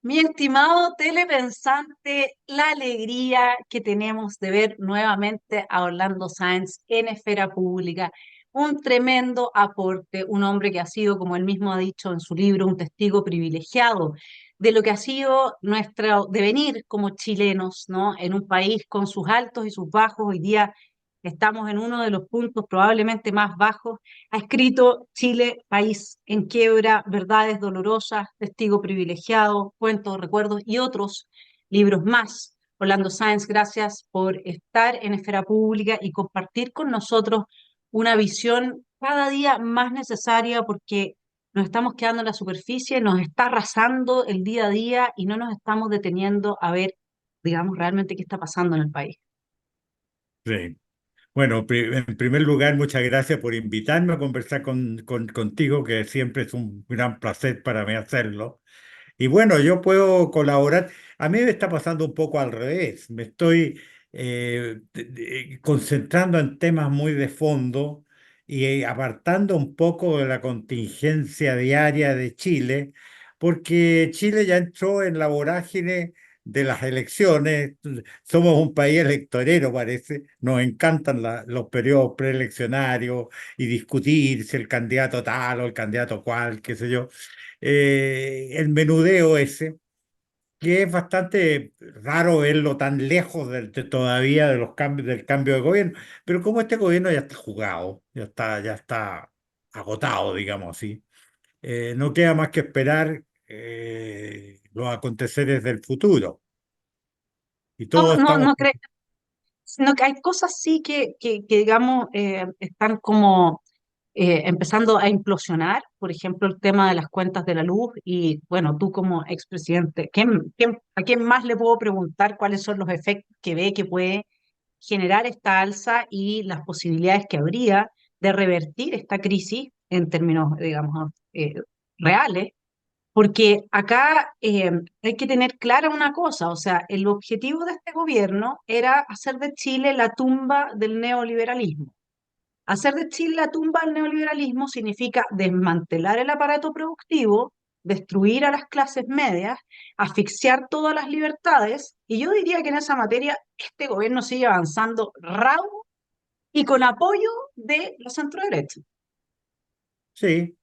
Mi estimado telepensante, la alegría que tenemos de ver nuevamente a Orlando Sáenz en esfera pública, un tremendo aporte, un hombre que ha sido, como él mismo ha dicho en su libro, un testigo privilegiado de lo que ha sido nuestro devenir como chilenos, ¿no? En un país con sus altos y sus bajos. Hoy día estamos en uno de los puntos probablemente más bajos. Ha escrito Chile, país en quiebra, verdades dolorosas, testigo privilegiado, cuentos, recuerdos y otros libros más. Orlando Sáenz, gracias por estar en Esfera Pública y compartir con nosotros una visión cada día más necesaria, porque nos estamos quedando en la superficie, nos está arrasando el día a día y no nos estamos deteniendo a ver, digamos, realmente qué está pasando en el país. Sí. Bueno, en primer lugar, muchas gracias por invitarme a conversar contigo, que siempre es un gran placer para mí hacerlo. Y bueno, yo puedo colaborar. A mí me está pasando un poco al revés. Me estoy concentrando en temas muy de fondo y apartando un poco de la contingencia diaria de Chile, porque Chile ya entró en la vorágine de las elecciones. Somos un país electorero, parece. Nos encantan los periodos preeleccionarios y discutir si el candidato tal o el candidato cual, qué sé yo. El menudeo ese, que es bastante raro verlo tan lejos todavía de los cambios, del cambio de gobierno, pero como este gobierno ya está jugado, ya está agotado, digamos así, no queda más que esperar los aconteceres del futuro. Y No, todos no, estamos... no, sino que hay cosas sí que digamos, están como empezando a implosionar. Por ejemplo, el tema de las cuentas de la luz. Y bueno, tú como expresidente, a quién más le puedo preguntar cuáles son los efectos que ve que puede generar esta alza y las posibilidades que habría de revertir esta crisis en términos, digamos, reales? Porque acá hay que tener clara una cosa, o sea, el objetivo de este gobierno era hacer de Chile la tumba del neoliberalismo. Hacer de Chile la tumba del neoliberalismo significa desmantelar el aparato productivo, destruir a las clases medias, asfixiar todas las libertades, y yo diría que en esa materia este gobierno sigue avanzando raudo y con apoyo de la centroderecha. Sí,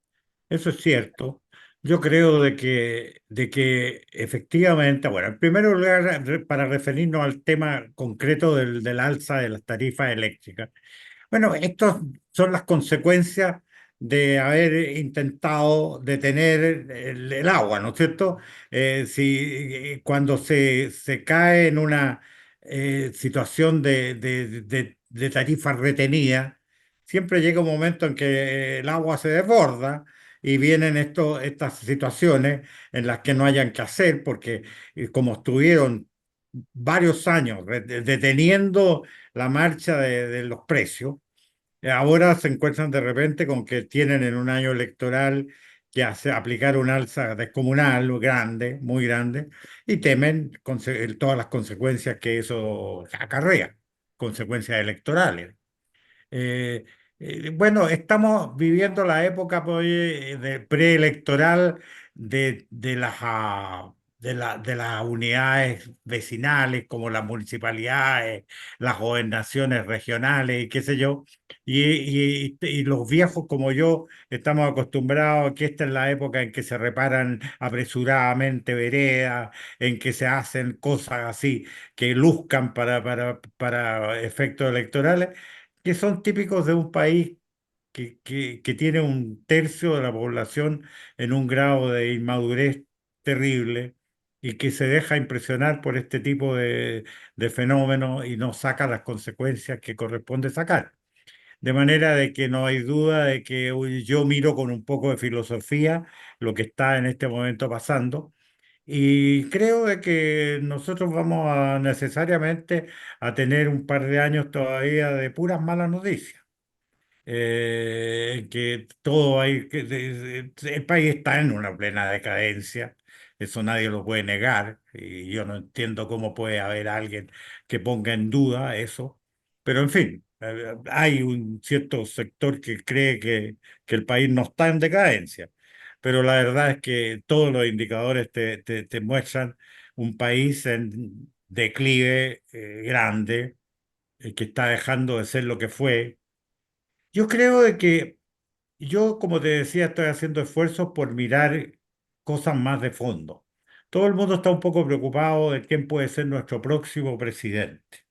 eso es cierto. Yo creo de que efectivamente, bueno, en primer lugar, para referirnos al tema concreto del alza de las tarifas eléctricas. Bueno, estas son las consecuencias de haber intentado detener el agua, ¿no es cierto? Si cuando se cae en una situación de tarifa retenida, siempre llega un momento en que el agua se desborda y vienen estas situaciones en las que no hayan que hacer, porque como estuvieron varios años deteniendo la marcha de los precios, ahora se encuentran de repente con que tienen en un año electoral que aplicar un alza descomunal, grande, muy grande, y temen todas las consecuencias que eso acarrea, consecuencias electorales. Eh, bueno, estamos viviendo la época pues, preelectoral de las unidades vecinales, como las municipalidades, las gobernaciones regionales y qué sé yo. Y los viejos como yo estamos acostumbrados a que esta es la época en que se reparan apresuradamente veredas, en que se hacen cosas así que luzcan para efectos electorales, que son típicos de un país que tiene un tercio de la población en un grado de inmadurez terrible y que se deja impresionar por este tipo de fenómenos y no saca las consecuencias que corresponde sacar. De manera de que no hay duda de que yo miro con un poco de filosofía lo que está en este momento pasando y creo de que nosotros vamos a necesariamente a tener un par de años todavía de puras malas noticias. Que todo hay, el país está en una plena decadencia, eso nadie lo puede negar, y yo no entiendo cómo puede haber alguien que ponga en duda eso, pero en fin, hay un cierto sector que cree que el país no está en decadencia, pero la verdad es que todos los indicadores te muestran un país en declive grande, que está dejando de ser lo que fue. Yo creo de que yo, como te decía, estoy haciendo esfuerzos por mirar cosas más de fondo. Todo el mundo está un poco preocupado de quién puede ser nuestro próximo presidente.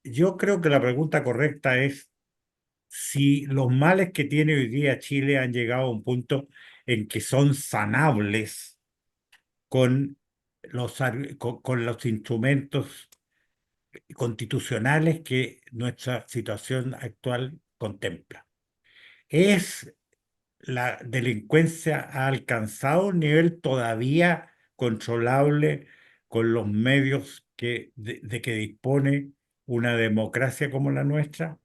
Yo creo que la pregunta correcta es si los males que tiene hoy día Chile han llegado a un punto en que son sanables con con los instrumentos constitucionales que nuestra situación actual contempla. ¿Es la delincuencia ha alcanzado un nivel todavía controlable con los medios de que dispone una democracia como la nuestra?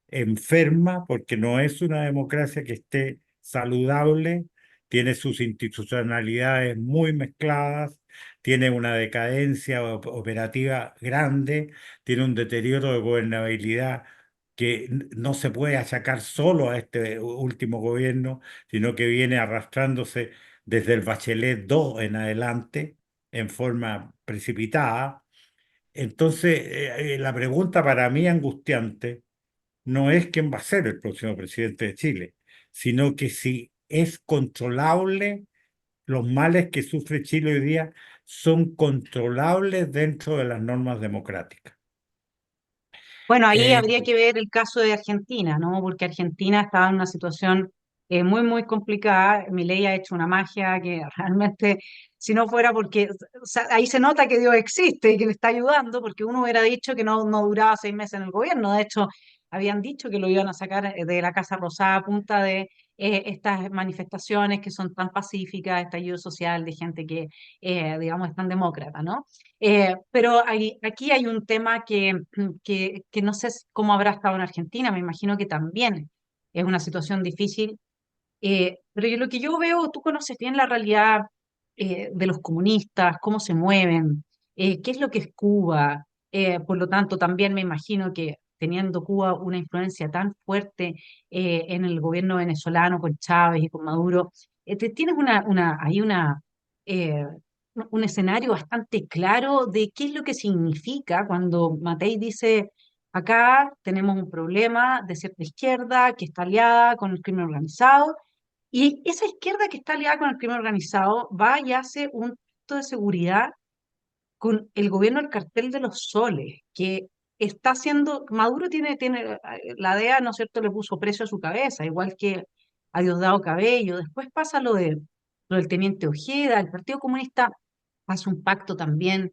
Enferma, porque no es una democracia que esté saludable, tiene sus institucionalidades muy mezcladas, tiene una decadencia operativa grande, tiene un deterioro de gobernabilidad que no se puede achacar solo a este último gobierno, sino que viene arrastrándose desde el Bachelet 2 en adelante en forma precipitada. Entonces, la pregunta para mí angustiante no es quién va a ser el próximo presidente de Chile, sino que si es controlable, los males que sufre Chile hoy día son controlables dentro de las normas democráticas. Bueno, ahí Eh, habría que ver el caso de Argentina, ¿no? Porque Argentina estaba en una situación muy, muy complicada. Milei ha hecho una magia que realmente, si no fuera porque, o sea, ahí se nota que Dios existe y que le está ayudando, porque uno hubiera dicho que no duraba 6 meses en el gobierno. De hecho, habían dicho que lo iban a sacar de la Casa Rosada a punta de estas manifestaciones que son tan pacíficas, estallido social de gente que, digamos, es tan demócrata, ¿no? Pero aquí hay un tema que no sé cómo habrá estado en Argentina, me imagino que también es una situación difícil, pero lo que yo veo, tú conoces bien la realidad de los comunistas, cómo se mueven, qué es lo que es Cuba, por lo tanto también me imagino que teniendo Cuba una influencia tan fuerte en el gobierno venezolano con Chávez y con Maduro, tienes ahí eh, un escenario bastante claro de qué es lo que significa cuando Matei dice, acá tenemos un problema de cierta izquierda que está aliada con el crimen organizado, y esa izquierda que está aliada con el crimen organizado va y hace un acto de seguridad con el gobierno del cartel de los soles, que está haciendo, Maduro tiene la DEA, ¿no es cierto?, le puso precio a su cabeza, igual que a Diosdado Cabello. Después pasa lo del teniente Ojeda, el Partido Comunista hace un pacto también.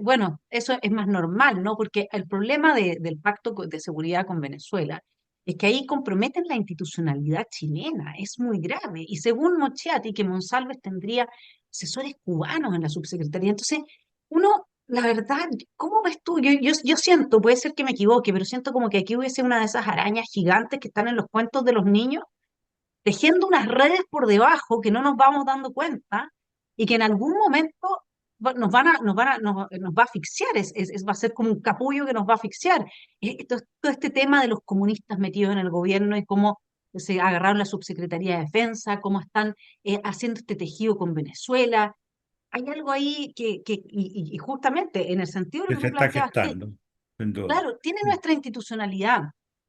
Bueno, eso es más normal, ¿no? Porque el problema del pacto de seguridad con Venezuela es que ahí comprometen la institucionalidad chilena, es muy grave. Y según Mochetti, que Monsalves tendría asesores cubanos en la subsecretaría. Entonces, uno, la verdad, ¿cómo ves tú? Yo siento, puede ser que me equivoque, pero siento como que aquí hubiese una de esas arañas gigantes que están en los cuentos de los niños, tejiendo unas redes por debajo que no nos vamos dando cuenta y que en algún momento nos va a asfixiar, va a ser como un capullo que nos va a asfixiar. Todo este tema de los comunistas metidos en el gobierno y cómo se agarraron la subsecretaría de Defensa, cómo están haciendo este tejido con Venezuela. Hay algo ahí y justamente en el sentido de que lo que se tú está planteabas, gestando, sin duda. claro, tiene nuestra institucionalidad.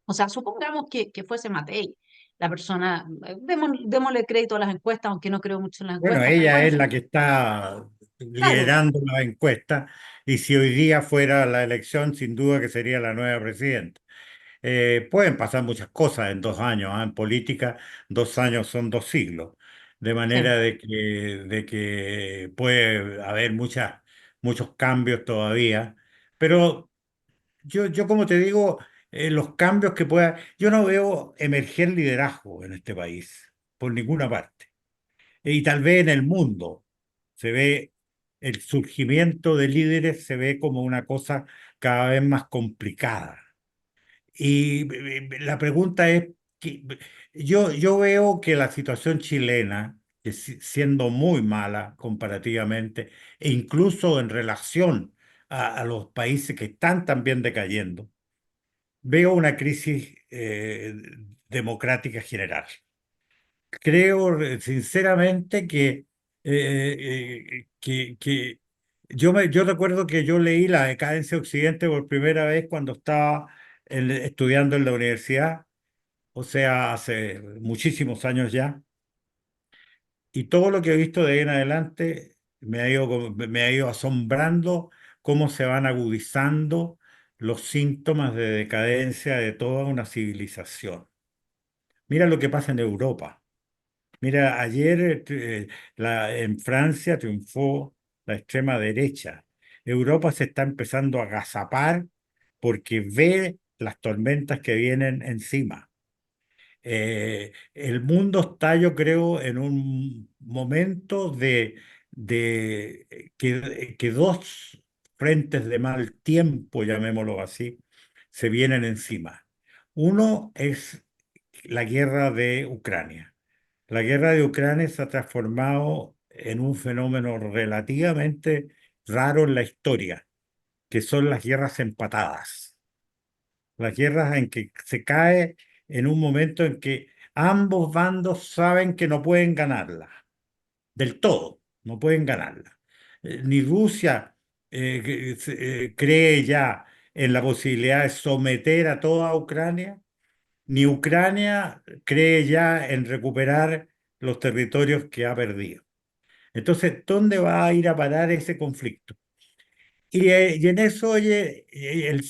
O sea, supongamos que fuese Matei, la persona, démosle crédito a las encuestas, aunque no creo mucho en las Bueno, encuestas, pero ella bueno, es la que está claro, liderando la encuesta y si hoy día fuera la elección, sin duda que sería la nueva presidenta. pueden pasar muchas cosas en 2 años, ¿ah? En política, 2 años son 2 siglos, de Sí, manera de que puede haber muchos cambios todavía, pero yo como te digo, los cambios que pueda, yo no veo emerger liderazgo en este país, por ninguna parte. Y tal vez en el mundo se ve el surgimiento de líderes, se ve como una cosa cada vez más complicada. Y la pregunta es, que, yo veo que la situación chilena, que siendo muy mala comparativamente, e incluso en relación a los países que están también decayendo, veo una crisis democrática general. Creo sinceramente que yo recuerdo que yo leí La decadencia de Occidente por primera vez cuando estaba estudiando en la universidad, o sea, hace muchísimos años ya, y todo lo que he visto de ahí en adelante me ha ido asombrando cómo se van agudizando los síntomas de decadencia de toda una civilización. Mira lo que pasa en Europa. Mira, ayer en Francia triunfó la extrema derecha. Europa se está empezando a agazapar porque ve las tormentas que vienen encima. El mundo está, yo creo, en un momento de que dos frentes de mal tiempo, llamémoslo así, se vienen encima. Uno es la guerra de Ucrania. La guerra de Ucrania se ha transformado en un fenómeno relativamente raro en la historia, que son las guerras empatadas. Las guerras en que se cae en un momento en que ambos bandos saben que no pueden ganarla, del todo, no pueden ganarla. Ni Rusia cree ya en la posibilidad de someter a toda Ucrania, ni Ucrania cree ya en recuperar los territorios que ha perdido. Entonces, ¿dónde va a ir a parar ese conflicto? Y en eso, oye, el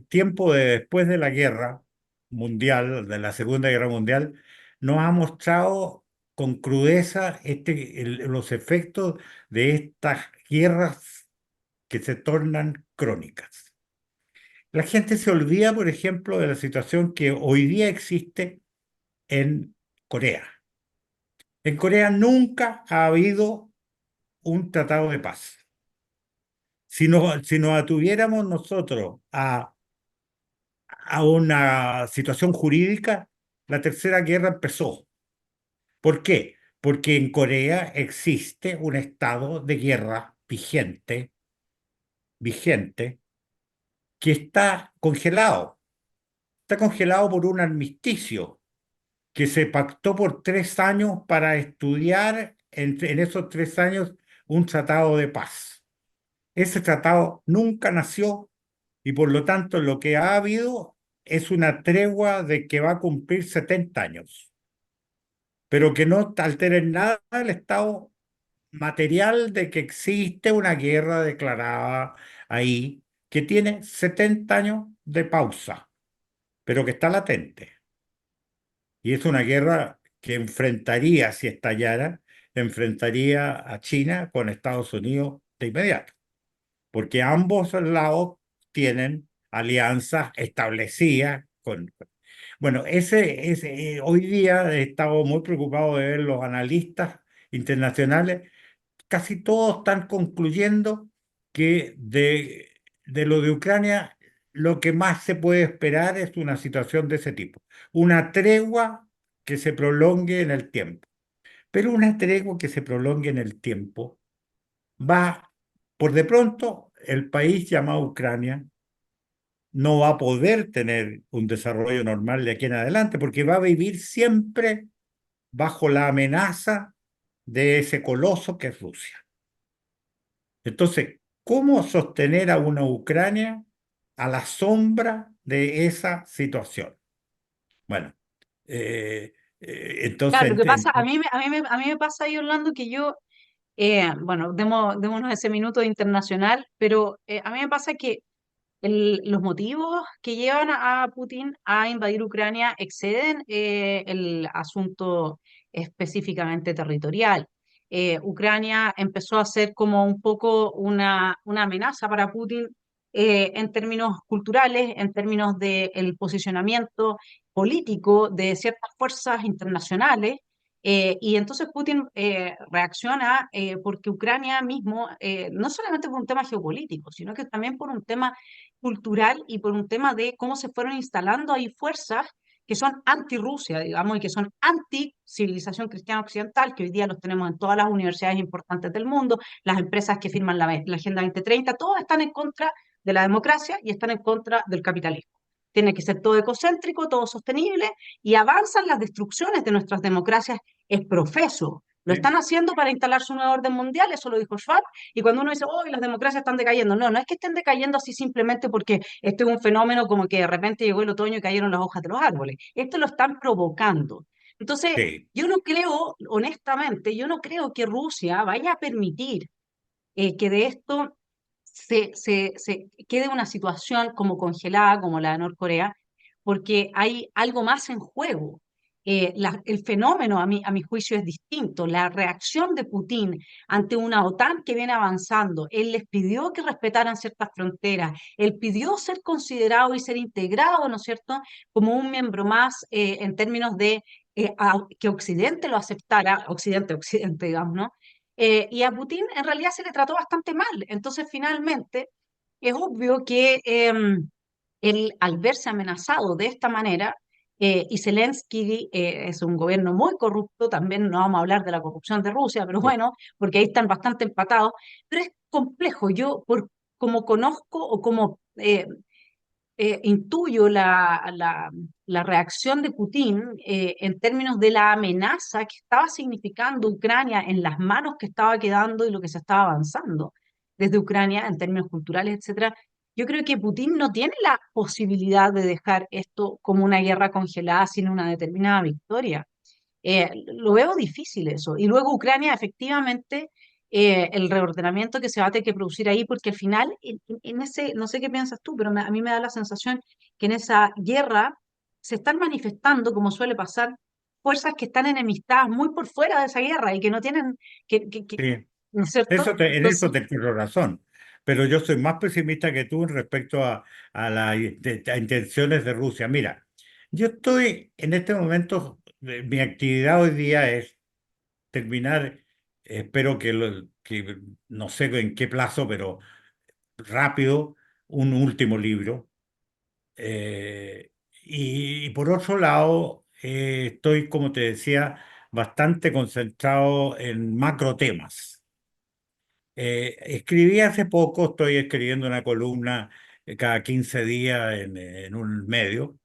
tiempo de después de la guerra mundial, de la Segunda Guerra Mundial, nos ha mostrado con crudeza los efectos de estas guerras que se tornan crónicas. La gente se olvida, por ejemplo, de la situación que hoy día existe en Corea. En Corea nunca ha habido un tratado de paz. Si nos atuviéramos nosotros a una situación jurídica, la Tercera Guerra empezó. ¿Por qué? Porque en Corea existe un estado de guerra vigente, que está congelado. Está congelado por un armisticio que se pactó por 3 años para estudiar en esos 3 años un tratado de paz. Ese tratado nunca nació y por lo tanto lo que ha habido es una tregua de que va a cumplir 70 años, pero que no altera en nada el estado material de que existe una guerra declarada ahí que tiene 70 años de pausa, pero que está latente. Y es una guerra que enfrentaría, si estallara, enfrentaría a China con Estados Unidos de inmediato, porque ambos lados tienen alianzas establecidas con... Bueno, hoy día he estado muy preocupado de ver los analistas internacionales, casi todos están concluyendo que de lo de Ucrania lo que más se puede esperar es una situación de ese tipo, una tregua que se prolongue en el tiempo. Pero una tregua que se prolongue en el tiempo va, por de pronto, el país llamado Ucrania no va a poder tener un desarrollo normal de aquí en adelante porque va a vivir siempre bajo la amenaza de ese coloso que es Rusia. Entonces, ¿cómo sostener a una Ucrania a la sombra de esa situación? Bueno, claro, lo entonces, que pasa, a mí me pasa ahí, Orlando, que yo, bueno, démonos ese minuto internacional, pero a mí me pasa que los motivos que llevan a Putin a invadir Ucrania exceden el asunto específicamente territorial. Ucrania empezó a ser como un poco una amenaza para Putin en términos culturales, en términos del posicionamiento político de ciertas fuerzas internacionales. Y entonces Putin reacciona porque Ucrania mismo, no solamente por un tema geopolítico, sino que también por un tema cultural y por un tema de cómo se fueron instalando ahí fuerzas que son anti-Rusia, digamos, y que son anti-civilización cristiana occidental, que hoy día los tenemos en todas las universidades importantes del mundo, las empresas que firman la Agenda 2030, todos están en contra de la democracia y están en contra del capitalismo. Tiene que ser todo ecocéntrico, todo sostenible, y avanzan las destrucciones de nuestras democracias es profeso. Lo ¿sí? están haciendo para instalar su nuevo orden mundial, eso lo dijo Schwab, y cuando uno dice, oh, las democracias están decayendo, no, no es que estén decayendo así simplemente porque este es un fenómeno como que de repente llegó el otoño y cayeron las hojas de los árboles. Esto lo están provocando. Entonces, Sí. yo no creo, honestamente, yo no creo que Rusia vaya a permitir que de esto se quede una situación como congelada, como la de Norcorea, porque hay algo más en juego. El fenómeno, a mi juicio, es distinto. La reacción de Putin ante una OTAN que viene avanzando, él les pidió que respetaran ciertas fronteras, él pidió ser considerado y ser integrado, ¿no es cierto?, como un miembro más en términos de que Occidente lo aceptara, Occidente, digamos, ¿no? Y a Putin en realidad se le trató bastante mal. Entonces, finalmente, es obvio que él, al verse amenazado de esta manera, y Zelensky es un gobierno muy corrupto, también no vamos a hablar de la corrupción de Rusia, pero bueno, porque ahí están bastante empatados, pero es complejo. Yo, como conozco o como intuyo la reacción de Putin en términos de la amenaza que estaba significando Ucrania en las manos que estaba quedando y lo que se estaba avanzando desde Ucrania en términos culturales, etcétera. Yo creo que Putin no tiene la posibilidad de dejar esto como una guerra congelada sin una determinada victoria. Lo veo difícil eso. Y luego Ucrania, efectivamente, el reordenamiento que se va a tener que producir ahí, porque al final, en ese, no sé qué piensas tú, pero a mí me da la sensación que en esa guerra se están manifestando, como suele pasar, fuerzas que están enemistadas muy por fuera de esa guerra y que no tienen, Sí. ¿no es cierto? En eso Entonces, te quiero razón, pero yo soy más pesimista que tú respecto a las intenciones de Rusia. Mira, yo estoy en este momento, mi actividad hoy día es terminar, espero que no sé en qué plazo, pero rápido, un último libro. Y por otro lado, estoy, como te decía, bastante concentrado en macro temas. Escribí hace poco, estoy escribiendo una columna cada 15 días en un medio.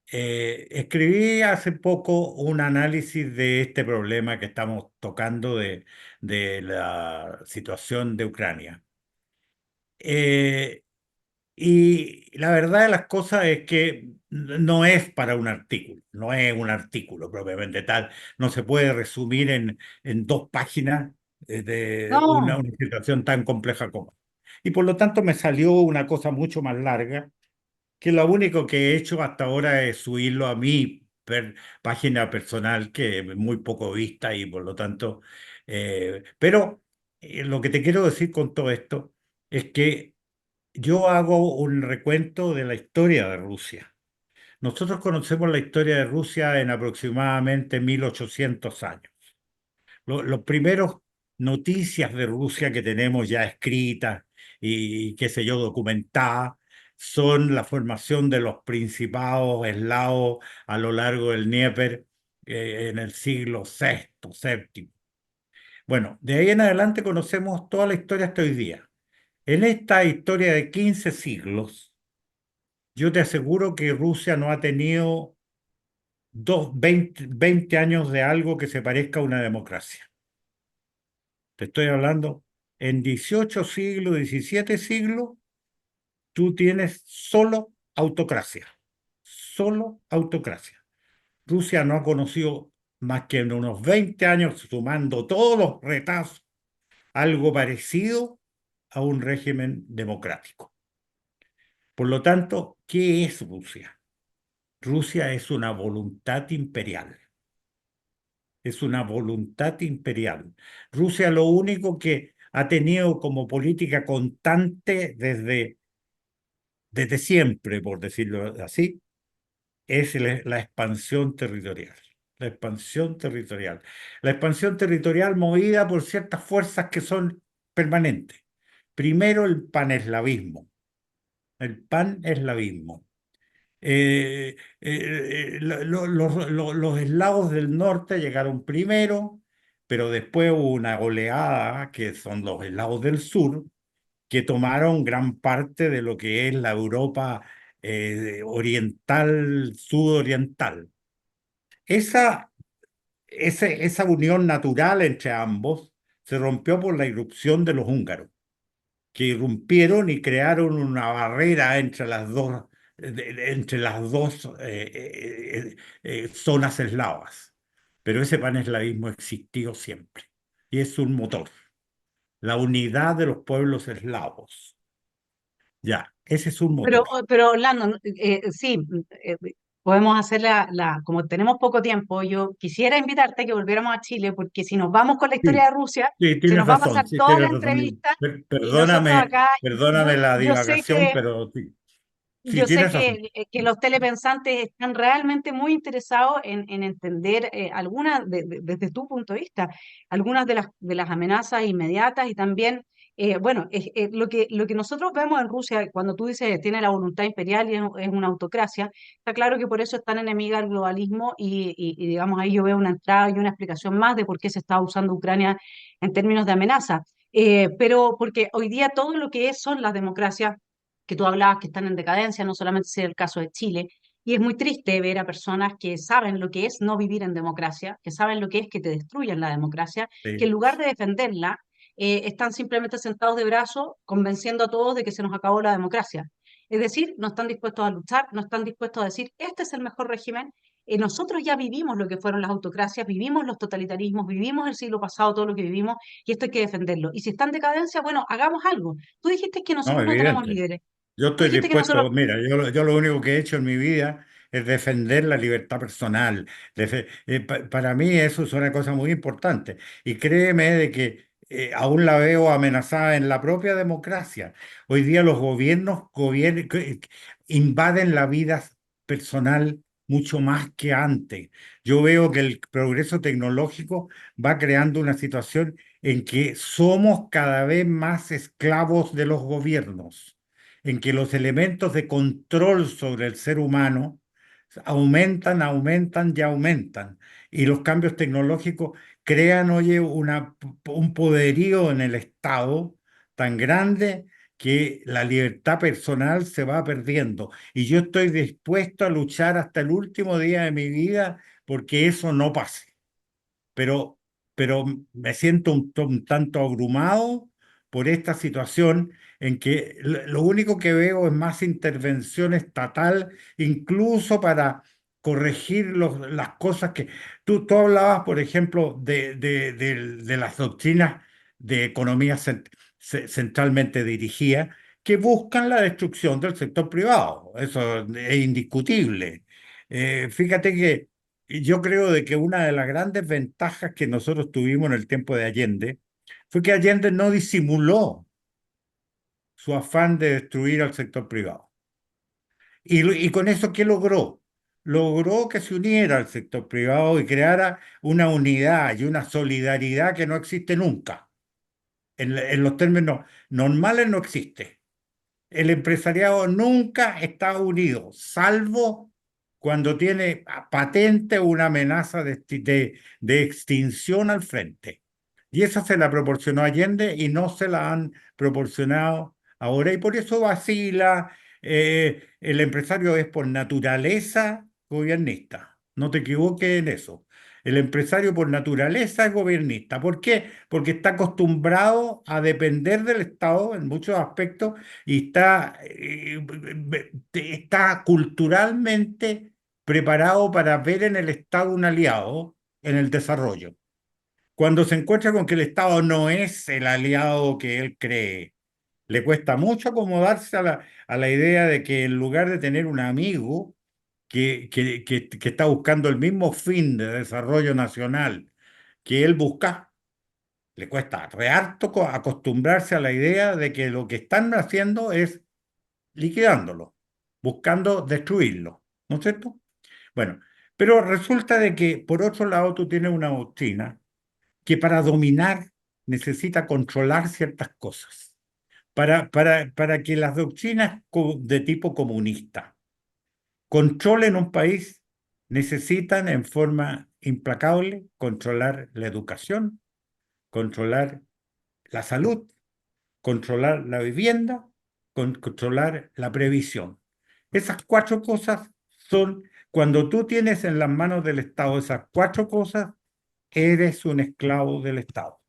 Escribí hace poco un análisis de este problema que estamos tocando de la situación de Ucrania. Eh, y la verdad de las cosas es que no es para un artículo, no es un artículo propiamente tal, no se puede resumir en 2 páginas de no, una situación tan compleja como. Y por lo tanto me salió una cosa mucho más larga, que lo único que he hecho hasta ahora es subirlo a mi página personal, que es muy poco vista y por lo tanto, pero lo que te quiero decir con todo esto es que yo hago un recuento de la historia de Rusia. Nosotros conocemos la historia de Rusia en aproximadamente 1800 años. Los primeros noticias de Rusia que tenemos ya escritas y qué sé yo, documentadas, son la formación de los principados eslavos a lo largo del Dnieper en el siglo sexto, séptimo. Bueno, de ahí en adelante conocemos toda la historia hasta hoy día. En esta historia de 15 siglos, yo te aseguro que Rusia no ha tenido 20 años de algo que se parezca a una democracia. Te estoy hablando, en 18 siglos, 17 siglos, tú tienes solo autocracia. Rusia no ha conocido más que en unos 20 años, sumando todos los retazos, algo parecido a un régimen democrático. Por lo tanto, ¿qué es Rusia? Rusia es una voluntad imperial. Es una voluntad imperial. Rusia lo único que ha tenido como política constante desde siempre, por decirlo así, es la expansión territorial. La expansión territorial. La expansión territorial movida por ciertas fuerzas que son permanentes. Primero, el paneslavismo. El paneslavismo. Los eslavos del norte llegaron primero, pero después hubo una oleada, que son los eslavos del sur, que tomaron gran parte de lo que es la Europa oriental, sudoriental. Esa, esa unión natural entre ambos se rompió por la irrupción de los húngaros, que irrumpieron y crearon una barrera entre las dos, entre las dos zonas eslavas. Pero ese paneslavismo existió siempre y es un motor, la unidad de los pueblos eslavos. Ya, ese es un motor. Pero Orlando, sí, podemos hacer como tenemos poco tiempo, yo quisiera invitarte a que volviéramos a Chile, porque si nos vamos con la historia Sí, de Rusia, sí, se tienes nos va a pasar razón, sí, toda la tienes razón. entrevista y nosotros Perdóname, acá, perdóname la yo sé divagación, que pero sí, sí, yo sé tienes razón. que los telepensantes están realmente muy interesados en entender algunas, desde tu punto de vista, algunas de las amenazas inmediatas y también, bueno, lo que nosotros vemos en Rusia, cuando tú dices tiene la voluntad imperial y es una autocracia, está claro que por eso es tan enemiga al globalismo y digamos ahí yo veo una entrada y una explicación más de por qué se está usando Ucrania en términos de amenaza. Pero porque hoy día todo lo que son las democracias que tú hablabas que están en decadencia, no solamente es el caso de Chile, y es muy triste ver a personas que saben lo que es no vivir en democracia, que saben lo que es que te destruyan la democracia, que en Sí. lugar de defenderla, están simplemente sentados de brazos convenciendo a todos de que se nos acabó la democracia. Es decir, no están dispuestos a luchar, no están dispuestos a decir, este es el mejor régimen. Nosotros ya vivimos lo que fueron las autocracias, vivimos los totalitarismos, vivimos el siglo pasado, todo lo que vivimos, y esto hay que defenderlo. Y si está en decadencia, bueno, hagamos algo. Tú dijiste que No, nosotros no tenemos evidente. líderes. Yo Tú estoy dijiste que nosotros, dispuesto, mira, yo lo único que he hecho en mi vida es defender la libertad personal. Para mí eso es una cosa muy importante. Y créeme de que aún la veo amenazada en la propia democracia. Hoy día los gobiernos invaden la vida personal mucho más que antes. Yo veo que el progreso tecnológico va creando una situación en que somos cada vez más esclavos de los gobiernos, en que los elementos de control sobre el ser humano aumentan, aumentan y aumentan. Y los cambios tecnológicos crean, oye, un poderío en el Estado tan grande que la libertad personal se va perdiendo. Y yo estoy dispuesto a luchar hasta el último día de mi vida porque eso no pase, pero, pero me siento un tanto abrumado por esta situación en que lo único que veo es más intervención estatal, incluso para corregir las cosas que tú hablabas, por ejemplo, de las doctrinas de economía centralmente dirigida que buscan la destrucción del sector privado. Eso es indiscutible. Fíjate que y yo creo de que una de las grandes ventajas que nosotros tuvimos en el tiempo de Allende fue que Allende no disimuló su afán de destruir al sector privado. Y con eso, ¿qué logró? Logró que se uniera al sector privado y creara una unidad y una solidaridad que no existe nunca. En los términos normales no existe. El empresariado nunca está unido, salvo cuando tiene patente una amenaza de extinción al frente. Y esa se la proporcionó Allende y no se la han proporcionado ahora. Y por eso vacila. El empresario es por naturaleza gobernista. No te equivoques en eso. El empresario por naturaleza es gobernista. ¿Por qué? Porque está acostumbrado a depender del Estado en muchos aspectos y está culturalmente preparado para ver en el Estado un aliado en el desarrollo. Cuando se encuentra con que el Estado no es el aliado que él cree, Le cuesta mucho acomodarse a la idea de que en lugar de tener un amigo que está buscando el mismo fin de desarrollo nacional que él busca, le cuesta re harto acostumbrarse a la idea de que lo que están haciendo es liquidándolo, buscando destruirlo, ¿no es cierto? Bueno, pero resulta de que por otro lado tú tienes una doctrina que para dominar necesita controlar ciertas cosas, para que las doctrinas de tipo comunista controlen un país, necesitan en forma implacable controlar la educación, controlar la salud, controlar la vivienda, controlar la previsión. Esas cuatro cosas son, cuando tú tienes en las manos del Estado esas cuatro cosas, eres un esclavo del Estado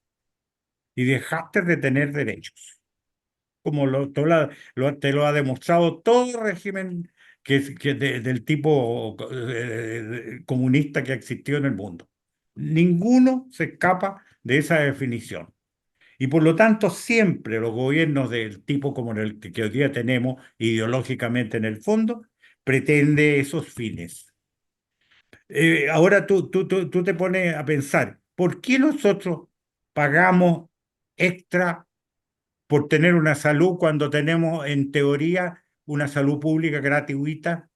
y dejaste de tener derechos, como te lo ha demostrado todo régimen del tipo comunista que existió en el mundo. Ninguno se escapa de esa definición. Y por lo tanto, siempre los gobiernos del tipo como el que hoy día tenemos, ideológicamente en el fondo, pretende esos fines. Ahora tú te pones a pensar, ¿por qué nosotros pagamos extra por tener una salud cuando tenemos en teoría una salud pública gratuita?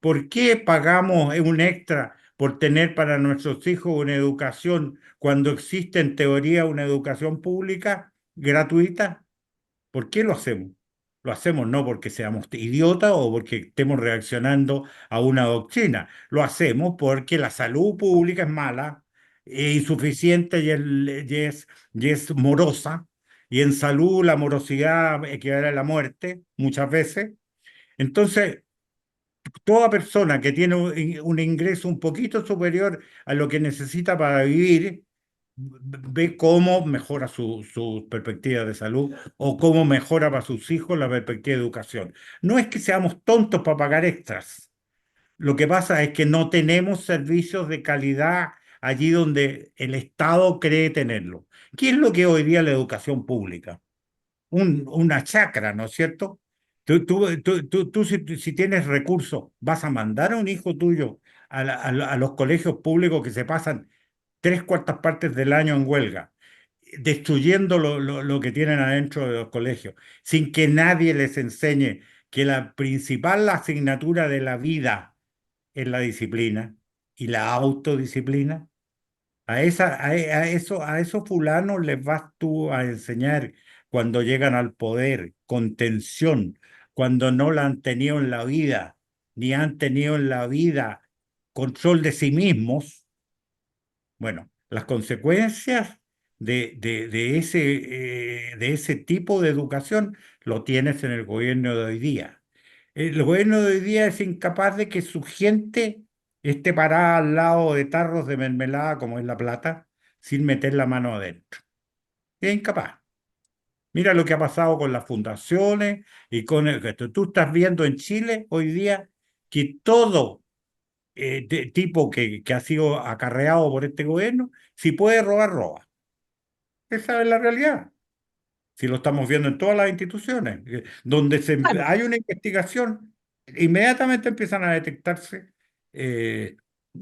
¿Por qué pagamos un extra por tener para nuestros hijos una educación cuando existe en teoría una educación pública gratuita? ¿Por qué lo hacemos? Lo hacemos no porque seamos idiotas o porque estemos reaccionando a una doctrina. Lo hacemos porque la salud pública es mala, insuficiente y es morosa. Y en salud la morosidad equivale a la muerte muchas veces. Entonces, toda persona que tiene un ingreso un poquito superior a lo que necesita para vivir, ve cómo mejora su perspectiva de salud o cómo mejora para sus hijos la perspectiva de educación. No es que seamos tontos para pagar extras. Lo que pasa es que no tenemos servicios de calidad allí donde el Estado cree tenerlo. ¿Qué es lo que hoy día la educación pública? Una chacra, ¿no es cierto? Tú si tienes recursos, vas a mandar a un hijo tuyo a los colegios públicos que se pasan tres cuartas partes del año en huelga, destruyendo lo que tienen adentro de los colegios, sin que nadie les enseñe que la principal asignatura de la vida es la disciplina y la autodisciplina. A esos fulanos les vas tú a enseñar cuando llegan al poder, contención, cuando no la han tenido en la vida, ni han tenido en la vida control de sí mismos. Bueno, las consecuencias de ese tipo de educación lo tienes en el gobierno de hoy día. El gobierno de hoy día es incapaz de que su gente esté parada al lado de tarros de mermelada, como es La Plata, sin meter la mano adentro. Es incapaz. Mira lo que ha pasado con las fundaciones y con el resto. Tú estás viendo en Chile hoy día que todo tipo que ha sido acarreado por este gobierno, si puede robar, roba. Esa es la realidad. Si lo estamos viendo en todas las instituciones, donde Claro, hay una investigación, inmediatamente empiezan a detectarse eh,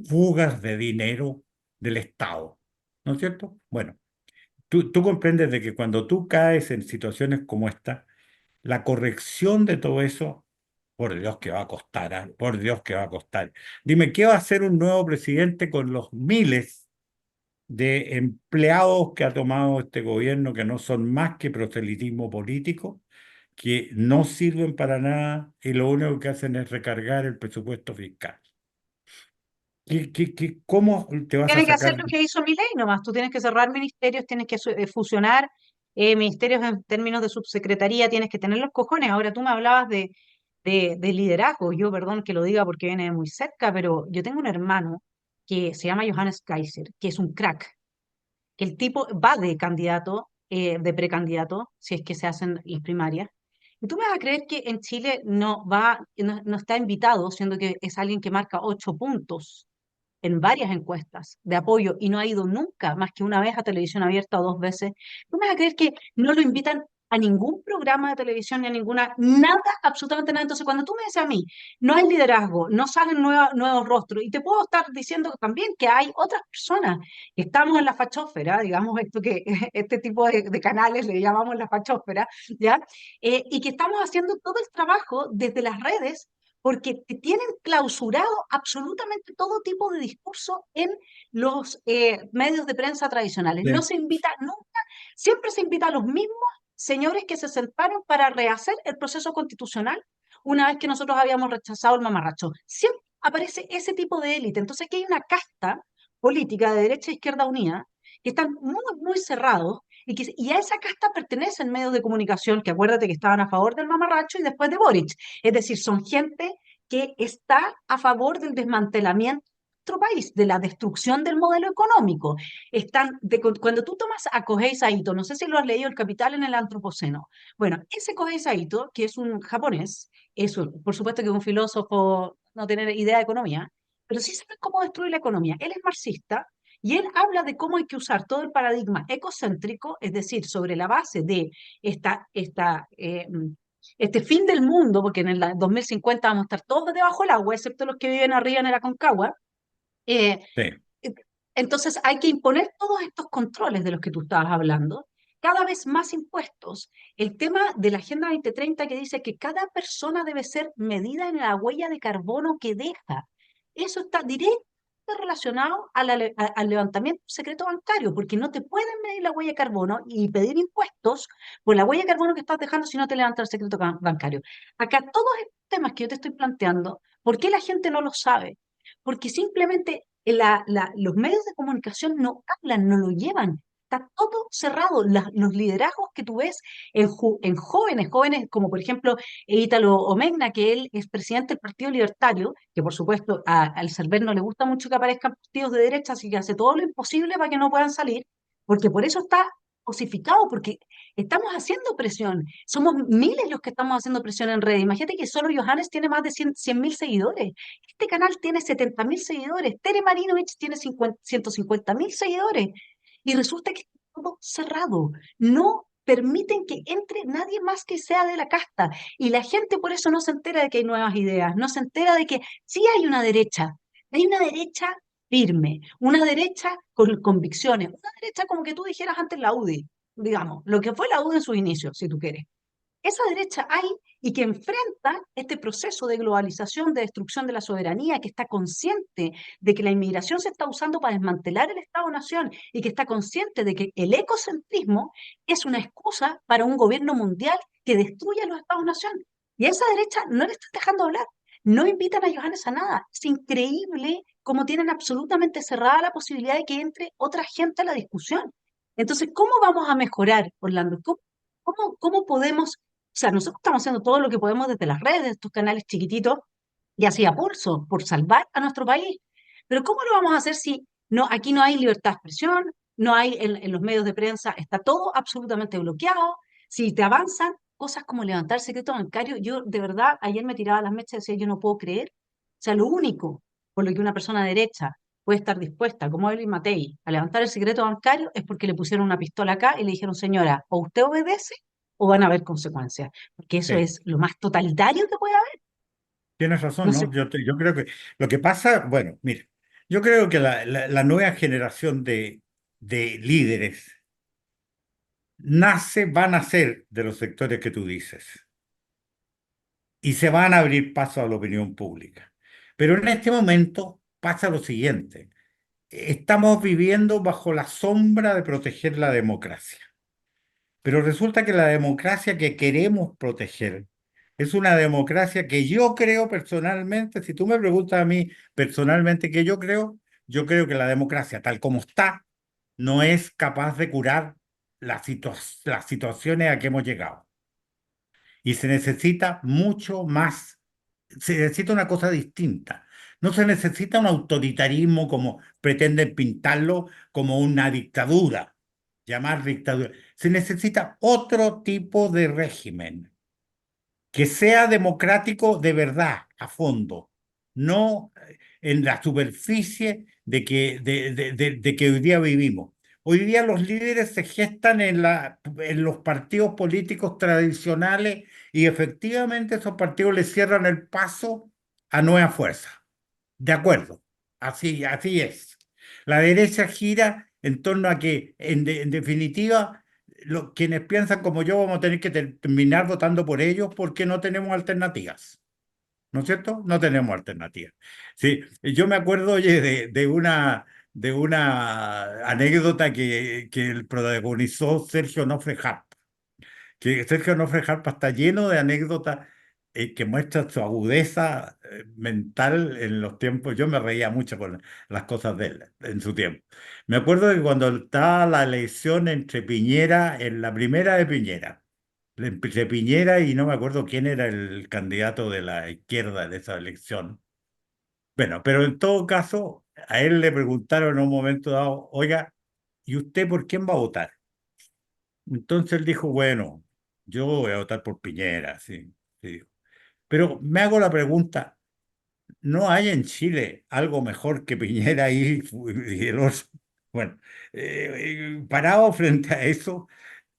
fugas de dinero del Estado. ¿No es cierto? Bueno, tú comprendes de que cuando tú caes en situaciones como esta, la corrección de todo eso, por Dios que va a costar, ¿ah? Por Dios que va a costar. Dime, ¿qué va a hacer un nuevo presidente con los miles de empleados que ha tomado este gobierno que no son más que proselitismo político, que no sirven para nada y lo único que hacen es recargar el presupuesto fiscal? ¿Cómo te vas a tiene que hacer sacar? lo que hizo Milei nomás. Tú tienes que cerrar ministerios, tienes que fusionar ministerios en términos de subsecretaría, tienes que tener los cojones. Ahora tú me hablabas de liderazgo. Yo, perdón que lo diga porque viene de muy cerca, pero yo tengo un hermano que se llama Johannes Kaiser, que es un crack, que el tipo va de candidato, de precandidato, si es que se hacen las primarias. Y tú me vas a creer que en Chile no está invitado, siendo que es alguien que marca 8 puntos en varias encuestas de apoyo y no ha ido nunca, más que una vez a televisión abierta o dos veces. ¿Tú me vas a creer que no lo invitan a ningún programa de televisión ni a ninguna, nada, absolutamente nada. Entonces, cuando tú me dices a mí, no hay liderazgo, no salen nuevos rostros, y te puedo estar diciendo también que hay otras personas que estamos en la fachósfera, digamos, esto que este tipo de canales le llamamos la fachósfera, ¿ya? Y que estamos haciendo todo el trabajo desde las redes porque te tienen clausurado absolutamente todo tipo de discurso en los medios de prensa tradicionales. No Sí. se invita nunca, siempre se invita a los mismos señores que se sentaron para rehacer el proceso constitucional una vez que nosotros habíamos rechazado el mamarracho. Siempre aparece ese tipo de élite. Entonces aquí hay una casta política de derecha e izquierda unida que están muy, muy cerrados y a esa casta pertenecen medios de comunicación que acuérdate que estaban a favor del mamarracho y después de Boric. Es decir, son gente que está a favor del desmantelamiento de nuestro país, de la destrucción del modelo económico. Cuando tú tomas a Kohei Saito, no sé si lo has leído, El Capital en el Antropoceno. Bueno, ese Kohei Saito, que es un japonés, por supuesto que es un filósofo, no tiene idea de economía, pero sí sabe cómo destruir la economía. Él es marxista y él habla de cómo hay que usar todo el paradigma ecocéntrico, es decir, sobre la base de este fin del mundo, porque en el 2050 vamos a estar todos debajo del agua, excepto los que viven arriba en el Aconcagua. eh, Sí. entonces hay que imponer todos estos controles de los que tú estabas hablando, cada vez más impuestos. El tema de la Agenda 2030 que dice que cada persona debe ser medida en la huella de carbono que deja. Eso está directamente relacionado al levantamiento del secreto bancario, porque no te pueden medir la huella de carbono y pedir impuestos por la huella de carbono que estás dejando si no te levanta el secreto bancario. Acá todos estos temas que yo te estoy planteando, ¿por qué la gente no lo sabe? Porque simplemente los medios de comunicación no hablan, no lo llevan. Está todo cerrado. Los liderazgos que tú ves en jóvenes como por ejemplo Ítalo Omegna, que él es presidente del Partido Libertario, que por supuesto al Server no le gusta mucho que aparezcan partidos de derecha, así que hace todo lo imposible para que no puedan salir, porque por eso está cosificado, porque estamos haciendo presión. Somos miles los que estamos haciendo presión en redes. Imagínate que solo Johannes tiene más de 100.000 seguidores. Este canal tiene 70.000 seguidores. Tere Marinovich tiene 150.000 seguidores. Y resulta que está todo cerrado. No permiten que entre nadie más que sea de la casta. Y la gente por eso no se entera de que hay nuevas ideas. No se entera de que sí hay una derecha. Hay una derecha firme. Una derecha con convicciones. Una derecha como que tú dijeras antes la UDI. Digamos, lo que fue la UDI en sus inicios, si tú quieres. Esa derecha hay y que enfrenta este proceso de globalización, de destrucción de la soberanía, que está consciente de que la inmigración se está usando para desmantelar el Estado-Nación y que está consciente de que el ecocentrismo es una excusa para un gobierno mundial que destruya los Estados-Nación. Y a esa derecha no le están dejando hablar, no invitan a Johannes a nada. Es increíble cómo tienen absolutamente cerrada la posibilidad de que entre otra gente a la discusión. Entonces, ¿cómo vamos a mejorar, Orlando? ¿Cómo podemos, o sea, nosotros estamos haciendo todo lo que podemos desde las redes, estos canales chiquititos, y así a pulso, por salvar a nuestro país? Pero ¿cómo lo vamos a hacer si no, aquí no hay libertad de expresión, no hay en los medios de prensa, está todo absolutamente bloqueado? Si te avanzan cosas como levantar el secreto bancario, yo de verdad ayer me tiraba las mechas y decía, yo no puedo creer. O sea, lo único por lo que una persona derecha puede estar dispuesta, como Evelyn Matei, a levantar el secreto bancario es porque le pusieron una pistola acá y le dijeron, señora, o usted obedece o van a haber consecuencias, porque eso Sí. es lo más totalitario que puede haber. Tienes razón, No ¿no? sé, Yo creo que lo que pasa, bueno, mire, yo creo que la nueva generación de líderes va a nacer de los sectores que tú dices y se van a abrir paso a la opinión pública. Pero en este momento pasa lo siguiente. Estamos viviendo bajo la sombra de proteger la democracia. Pero resulta que la democracia que queremos proteger es una democracia que yo creo personalmente, si tú me preguntas a mí personalmente qué yo creo que la democracia tal como está no es capaz de curar las situaciones a que hemos llegado. Y se necesita mucho más, se necesita una cosa distinta. No se necesita un autoritarismo como pretenden pintarlo como una dictadura, llamar dictadura. Se necesita otro tipo de régimen que sea democrático de verdad, a fondo, no en la superficie de que hoy día vivimos. Hoy día los líderes se gestan en los partidos políticos tradicionales y efectivamente esos partidos le cierran el paso a Nueva Fuerza. De acuerdo, así es. La derecha gira en torno a que, en definitiva, quienes piensan como yo vamos a tener que terminar votando por ellos porque no tenemos alternativas. ¿No es cierto? No tenemos alternativa. Sí, yo me acuerdo, oye, de una anécdota que protagonizó Sergio Nofre Harp, que Sergio Nofre Harp está lleno de anécdotas que muestran su agudeza mental en los tiempos. Yo me reía mucho con las cosas de él en su tiempo. Me acuerdo que cuando estaba la elección entre Piñera, en la primera de Piñera, entre Piñera y no me acuerdo quién era el candidato de la izquierda de esa elección. Bueno, pero en todo caso, a él le preguntaron en un momento dado, oiga, ¿y usted por quién va a votar? Entonces él dijo, bueno, yo voy a votar por Piñera, sí, sí. Pero me hago la pregunta, ¿no hay en Chile algo mejor que Piñera y el otro? Bueno, parado frente a eso,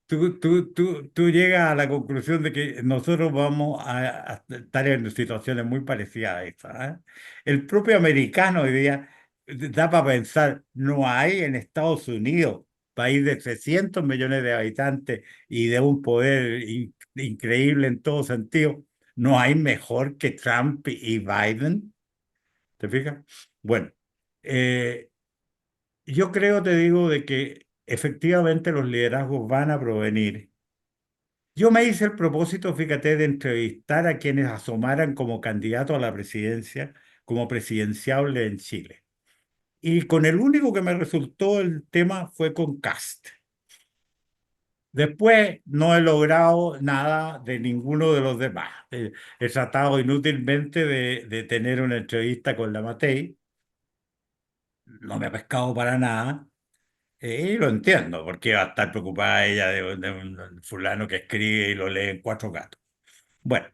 tú llegas a la conclusión de que nosotros vamos a estar en situaciones muy parecidas a esta, ¿eh? El propio americano hoy día da para pensar, no hay en Estados Unidos, país de 300 millones de habitantes y de un poder increíble en todo sentido, no hay mejor que Trump y Biden, ¿te fijas? Bueno, eh, yo creo, te digo, de que efectivamente los liderazgos van a provenir. Yo me hice el propósito, fíjate, de entrevistar a quienes asomaran como candidato a la presidencia, como presidenciable en Chile. Y con el único que me resultó el tema fue con Cast. Después no he logrado nada de ninguno de los demás. He tratado inútilmente de tener una entrevista con la Matei. No me ha pescado para nada. Y lo entiendo, porque va a estar preocupada ella de un fulano que escribe y lo lee en cuatro gatos. Bueno,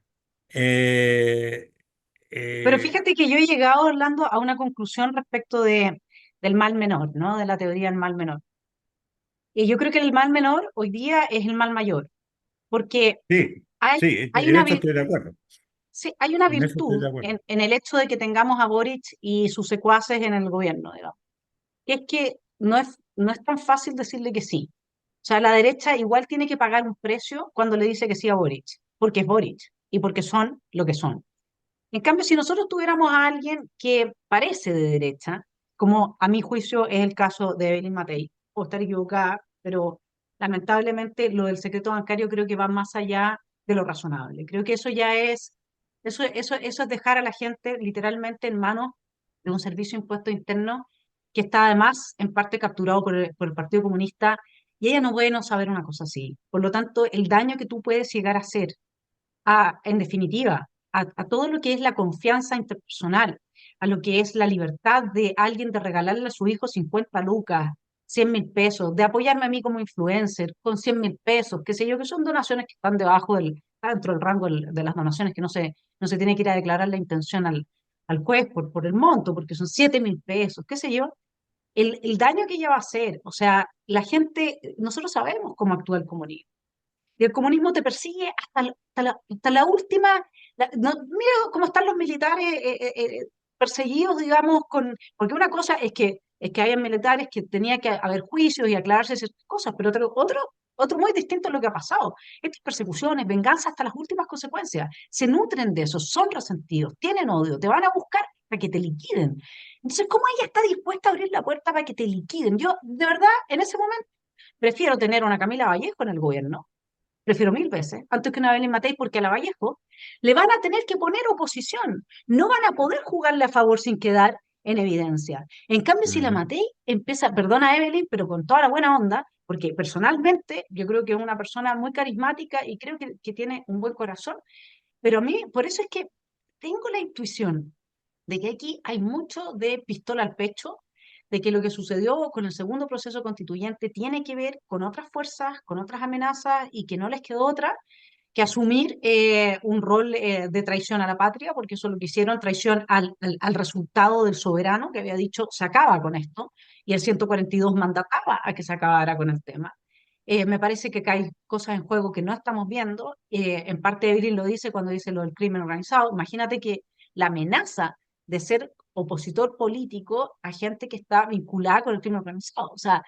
eh, Pero eh, fíjate que yo he llegado, Orlando, a una conclusión respecto del mal menor, ¿no? De la teoría del mal menor. Y yo creo que el mal menor hoy día es el mal mayor, porque sí, hay, sí, hay en una, eso estoy de acuerdo. sí, hay una En eso estoy virtud de acuerdo. en el hecho de que tengamos a Boric y sus secuaces en el gobierno, digamos, que es que no es tan fácil decirle que sí. O sea, la derecha igual tiene que pagar un precio cuando le dice que sí a Boric, porque es Boric y porque son lo que son. En cambio, si nosotros tuviéramos a alguien que parece de derecha, como a mi juicio es el caso de Evelyn Matei, puedo estar equivocada, pero lamentablemente lo del secreto bancario creo que va más allá de lo razonable. Creo que eso ya es, eso es dejar a la gente literalmente en manos de un servicio de impuesto interno que está además en parte capturado por el Partido Comunista y ella no puede no saber una cosa así. Por lo tanto, el daño que tú puedes llegar a hacer en definitiva, a todo lo que es la confianza interpersonal, a lo que es la libertad de alguien de regalarle a su hijo 50 lucas, 100.000 pesos, de apoyarme a mí como influencer con 100.000 pesos, qué sé yo, que son donaciones que están está dentro del rango de las donaciones que no se tiene que ir a declarar la intención al juez por el monto, porque son 7.000 pesos, qué sé yo. El daño que ella va a hacer, o sea, la gente, nosotros sabemos cómo actúa el comunismo y el comunismo te persigue hasta la última. Mira cómo están los militares perseguidos, digamos, porque una cosa es que había militares que tenía que haber juicios y aclararse ciertas cosas, pero otro muy distinto es lo que ha pasado. Estas persecuciones, venganza hasta las últimas consecuencias, se nutren de eso, son resentidos, tienen odio, te van a buscar para que te liquiden. Entonces, ¿cómo ella está dispuesta a abrir la puerta para que te liquiden? Yo, de verdad, en ese momento, prefiero tener una Camila Vallejo en el gobierno. Prefiero 1000 veces antes que una Belén Matei, porque a la Vallejo le van a tener que poner oposición. No van a poder jugarle a favor sin quedar en evidencia. En cambio, si la Ujú. Matei empieza, perdona Evelyn, pero con toda la buena onda, porque personalmente yo creo que es una persona muy carismática y creo que tiene un buen corazón, pero a mí, por eso es que tengo la intuición de que aquí hay mucho de pistola al pecho, de que lo que sucedió con el segundo proceso constituyente tiene que ver con otras fuerzas, con otras amenazas y que no les quedó otra que asumir un rol de traición a la patria, porque eso es lo que hicieron, traición al resultado del soberano que había dicho se acaba con esto, y el 142 mandataba a que se acabara con el tema. Me parece que acá hay cosas en juego que no estamos viendo. En parte, Evelyn lo dice cuando dice lo del crimen organizado. Imagínate que la amenaza de ser opositor político a gente que está vinculada con el crimen organizado. O sea,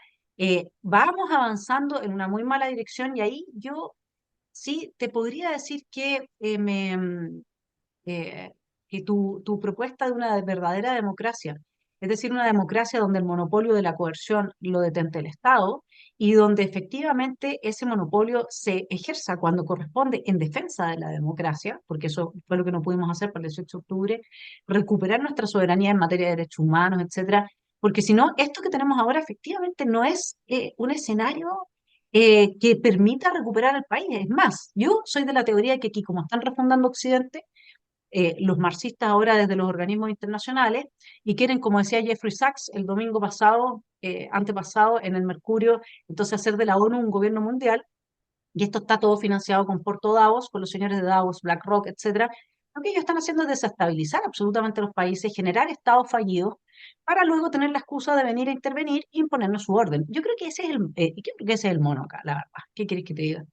vamos avanzando en una muy mala dirección y ahí yo sí te podría decir que eh, que tu propuesta de una verdadera democracia, es decir, una democracia donde el monopolio de la coerción lo detente el Estado y donde efectivamente ese monopolio se ejerza cuando corresponde en defensa de la democracia, porque eso fue lo que no pudimos hacer para el 18 de octubre, recuperar nuestra soberanía en materia de derechos humanos, etcétera, porque si no, esto que tenemos ahora efectivamente no es un escenario que permita recuperar el país. Es más, yo soy de la teoría de que aquí, como están refundando Occidente, los marxistas ahora desde los organismos internacionales y quieren, como decía Jeffrey Sachs el domingo pasado, antepasado, en el Mercurio, entonces hacer de la ONU un gobierno mundial, y esto está todo financiado con Porto Davos, con los señores de Davos, BlackRock, etcétera. Lo que ellos están haciendo es desestabilizar absolutamente los países, generar estados fallidos, para luego tener la excusa de venir a intervenir e imponernos su orden. Yo creo que yo creo que ese es el mono acá, la verdad. ¿Qué quieres que te diga?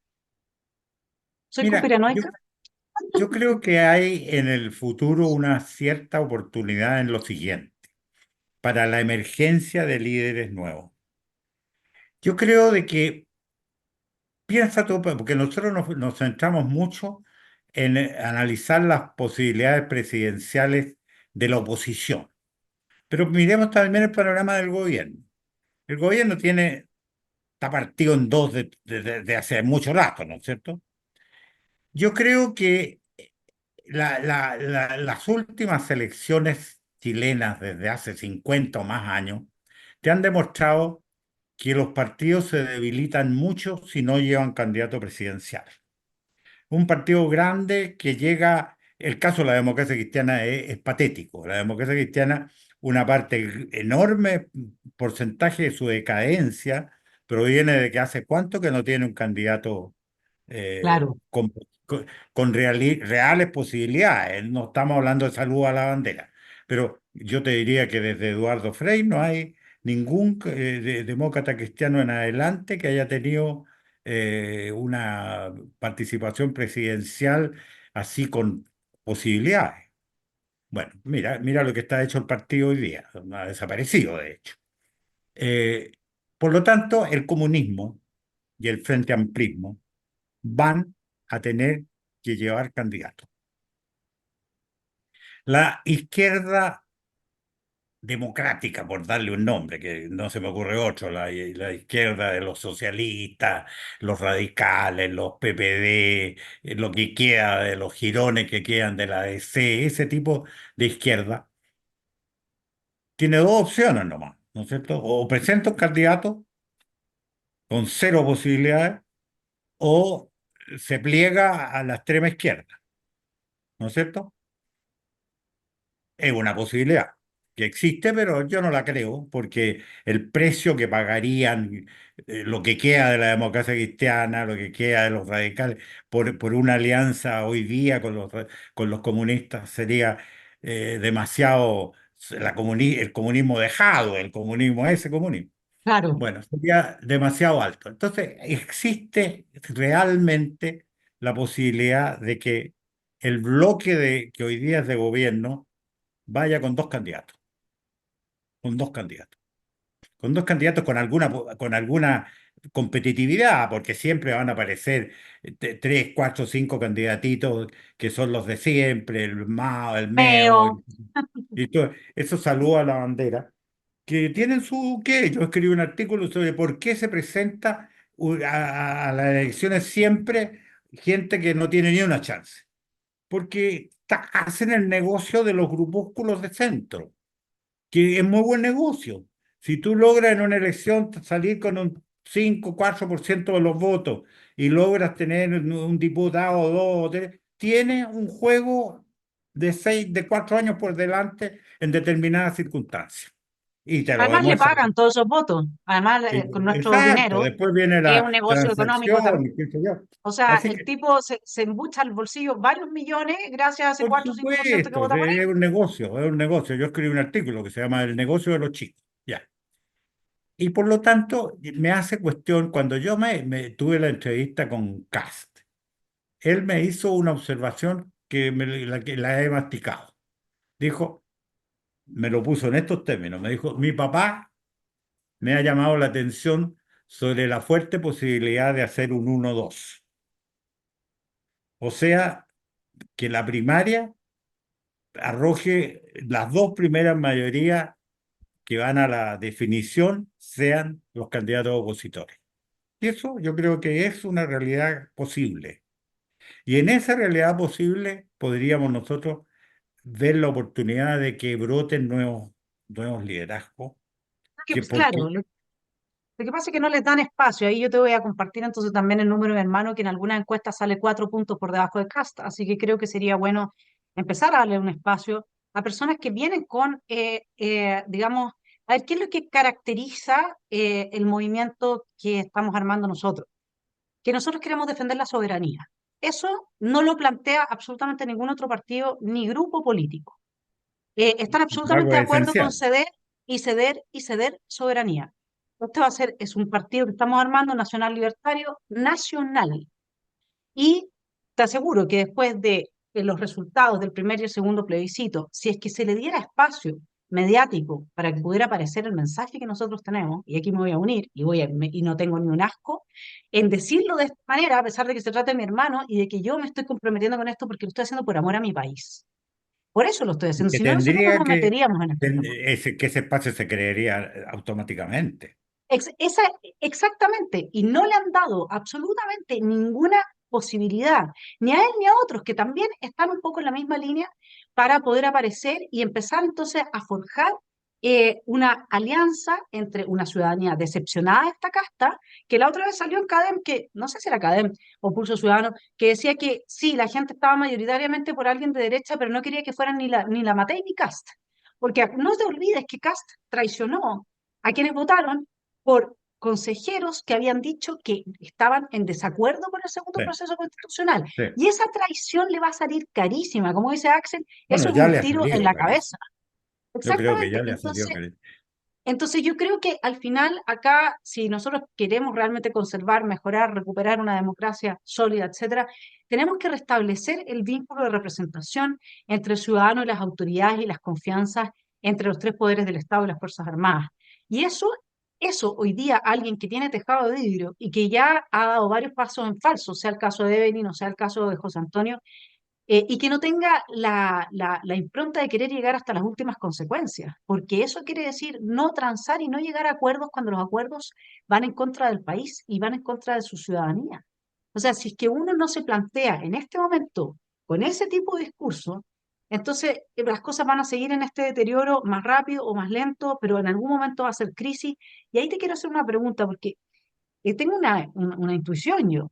¿Soy Mira, conspiranoica? yo creo que hay en el futuro una cierta oportunidad en lo siguiente, para la emergencia de líderes nuevos. Yo creo de que, piensa tú, porque nosotros nos centramos mucho en analizar las posibilidades presidenciales de la oposición, pero miremos también el panorama del gobierno. El gobierno está partido en dos de hace mucho rato, ¿no es cierto? Yo creo que las últimas elecciones chilenas desde hace 50 o más años te han demostrado que los partidos se debilitan mucho si no llevan candidato presidencial. Un partido grande que llega, el caso de la democracia cristiana es patético. La democracia cristiana, una parte enorme porcentaje de su decadencia proviene de que hace cuánto que no tiene un candidato eh, Claro, con, con reales posibilidades. No estamos hablando de salud a la bandera, pero yo te diría que desde Eduardo Frei no hay ningún demócrata cristiano en adelante que haya tenido una participación presidencial así con posibilidades. Bueno, mira lo que está hecho el partido hoy día, ha desaparecido de hecho. Eh, por lo tanto, el comunismo y el Frente Amplismo van a tener que llevar candidatos. La izquierda democrática, por darle un nombre, que no se me ocurre otro, la izquierda de los socialistas, los radicales, los PPD, lo que queda de los jirones que quedan de la DC, ese tipo de izquierda, tiene dos opciones nomás, ¿no es cierto? O presenta un candidato con cero posibilidades, o se pliega a la extrema izquierda, ¿no es cierto? Es una posibilidad que existe, pero yo no la creo, porque el precio que pagarían lo que queda de la democracia cristiana, lo que queda de los radicales, por una alianza hoy día con los comunistas sería demasiado, el comunismo dejado, el comunismo, ese comunismo. claro. Bueno, sería demasiado alto. Entonces, existe realmente la posibilidad de que el bloque que hoy día es de gobierno vaya con dos candidatos, con dos candidatos, con dos candidatos con alguna competitividad, porque siempre van a aparecer tres, cuatro, cinco candidatitos que son los de siempre, el Mao, el Meo, Veo, y todo. Eso saluda a la bandera, que tienen su qué. Yo escribí un artículo sobre por qué se presenta a las elecciones siempre gente que no tiene ni una chance. Porque hacen el negocio de los grupúsculos de centro, que es muy buen negocio. Si tú logras en una elección salir con un 5 4% de los votos y logras tener un diputado o dos o tres, tienes un juego de 4 años por delante en determinadas circunstancias. Y te lo además le demuestra. pagan todos esos votos, además con nuestro Exacto, dinero, después viene que es la un negocio económico transacción también. y qué sé yo. O sea, Así el que, tipo se embucha al bolsillo varios millones gracias a ese por 4 o 5% que supuesto, vota por él. es un negocio, es un negocio. Yo escribí un artículo que se llama El negocio de los chicos. Ya. y por lo tanto me hace cuestión, cuando yo tuve la entrevista con Cast, él me hizo una observación que la he masticado. Dijo, me lo puso en estos términos, me dijo, mi papá me ha llamado la atención sobre la fuerte posibilidad de hacer un 1-2. O sea, que la primaria arroje las dos primeras mayorías que van a la definición sean los candidatos opositores. Y eso yo creo que es una realidad posible. Y en esa realidad posible podríamos nosotros ver la oportunidad de que broten nuevos liderazgos, que Pues claro, porque lo que pasa es que no les dan espacio. Ahí yo te voy a compartir entonces también el número de mi hermano, que en alguna encuesta sale 4 puntos por debajo de Cast. Así que creo que sería bueno empezar a darle un espacio a personas que vienen con, digamos, a ver, ¿qué es lo que caracteriza el movimiento que estamos armando nosotros? Que nosotros queremos defender la soberanía. Eso no lo plantea absolutamente ningún otro partido ni grupo político. Están algo absolutamente de es acuerdo con esencial. ceder y ceder y ceder soberanía. Este va a ser, es un partido que estamos armando, nacional libertario, nacional. Y te aseguro que después de los resultados del primer y el segundo plebiscito, si es que se le diera espacio mediático para que pudiera aparecer el mensaje que nosotros tenemos, y aquí me voy a unir y no tengo ni un asco, en decirlo de esta manera, a pesar de que se trata de mi hermano y de que yo me estoy comprometiendo con esto porque lo estoy haciendo por amor a mi país. Por eso lo estoy haciendo, Que si no nosotros no tendría nos meteríamos en este tema. que ese espacio se crearía automáticamente. Esa, exactamente, y no le han dado absolutamente ninguna posibilidad, ni a él ni a otros que también están un poco en la misma línea para poder aparecer y empezar entonces a forjar una alianza entre una ciudadanía decepcionada de esta casta, que la otra vez salió en Cadem, que no sé si era Cadem o Pulso Ciudadano, que decía que sí, la gente estaba mayoritariamente por alguien de derecha, pero no quería que fueran ni la Matei ni Cast, porque no te olvides que Cast traicionó a quienes votaron por consejeros que habían dicho que estaban en desacuerdo con el segundo Sí, proceso constitucional. sí. Y esa traición le va a salir carísima. Como dice Axel, Bueno, eso es ya un le ha tiro en salido la carísimo. cabeza. Yo creo que Exactamente. ya le ha salido Entonces, carísimo. entonces yo creo que al final acá, si nosotros queremos realmente conservar, mejorar, recuperar una democracia sólida, etcétera, tenemos que restablecer el vínculo de representación entre el ciudadano y las autoridades y las confianzas entre los tres poderes del Estado y las Fuerzas Armadas. Y eso hoy día alguien que tiene tejado de vidrio y que ya ha dado varios pasos en falso, sea el caso de Evelyn o sea el caso de José Antonio, y que no tenga la impronta de querer llegar hasta las últimas consecuencias, porque eso quiere decir no transar y no llegar a acuerdos cuando los acuerdos van en contra del país y van en contra de su ciudadanía. O sea, si es que uno no se plantea en este momento con ese tipo de discurso, entonces las cosas van a seguir en este deterioro más rápido o más lento, pero en algún momento va a ser crisis. Y ahí te quiero hacer una pregunta, porque tengo una intuición yo.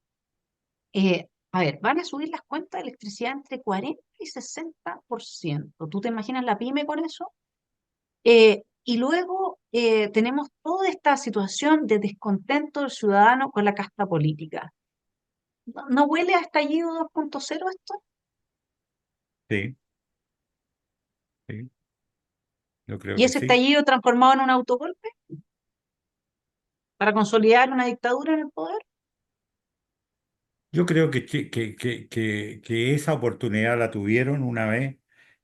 A ver, van a subir las cuentas de electricidad entre 40 y 60%. ¿Tú te imaginas la pyme con eso? Y luego tenemos toda esta situación de descontento del ciudadano con la casta política. ¿No huele a estallido 2.0 esto? Sí, sí, yo creo ¿Y que ese sí. estallido transformado en un autogolpe para consolidar una dictadura en el poder? Yo creo que esa oportunidad la tuvieron una vez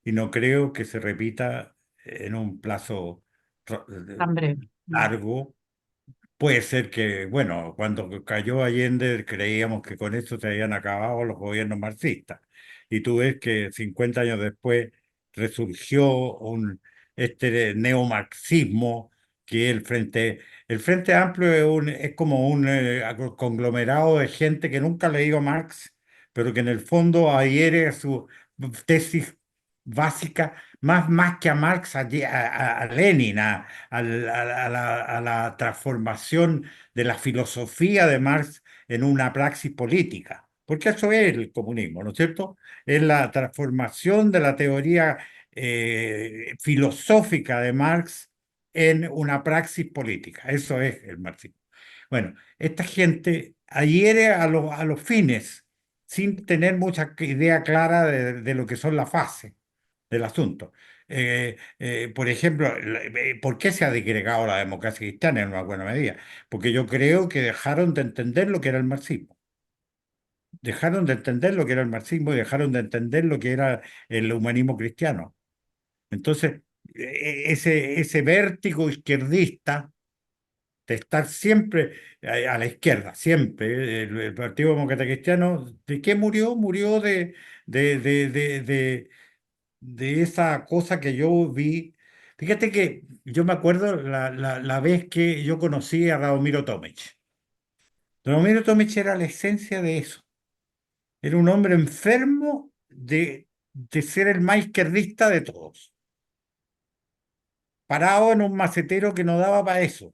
y no creo que se repita en un plazo ro- Tan breve. largo. Puede ser que, bueno, cuando cayó Allende creíamos que con eso se habían acabado los gobiernos marxistas. Y tú ves que 50 años después resurgió este neomarxismo, que es el Frente Amplio es como un conglomerado de gente que nunca ha leído a Marx, pero que en el fondo adhiere a su tesis básica, más que a Marx, a Lenin, a la transformación de la filosofía de Marx en una praxis política. Porque eso es el comunismo, ¿no es cierto? Es la transformación de la teoría filosófica de Marx en una praxis política. Eso es el marxismo. Bueno, esta gente adhiere a los fines sin tener mucha idea clara de lo que son las fases del asunto. Por ejemplo, ¿por qué se ha disgregado la democracia cristiana en una buena medida? Porque yo creo que dejaron de entender lo que era el marxismo. Dejaron de entender lo que era el marxismo y dejaron de entender lo que era el humanismo cristiano. Entonces, ese vértigo izquierdista de estar siempre a la izquierda, siempre. El Partido Demócrata Cristiano, ¿de qué murió? Murió de, de, de, de, de esa cosa que yo vi. Fíjate que yo me acuerdo la vez que yo conocí a Radomiro Tomic. Radomiro Tomic era la esencia de eso. Era un hombre enfermo de ser el más izquierdista de todos, parado en un macetero que no daba para eso.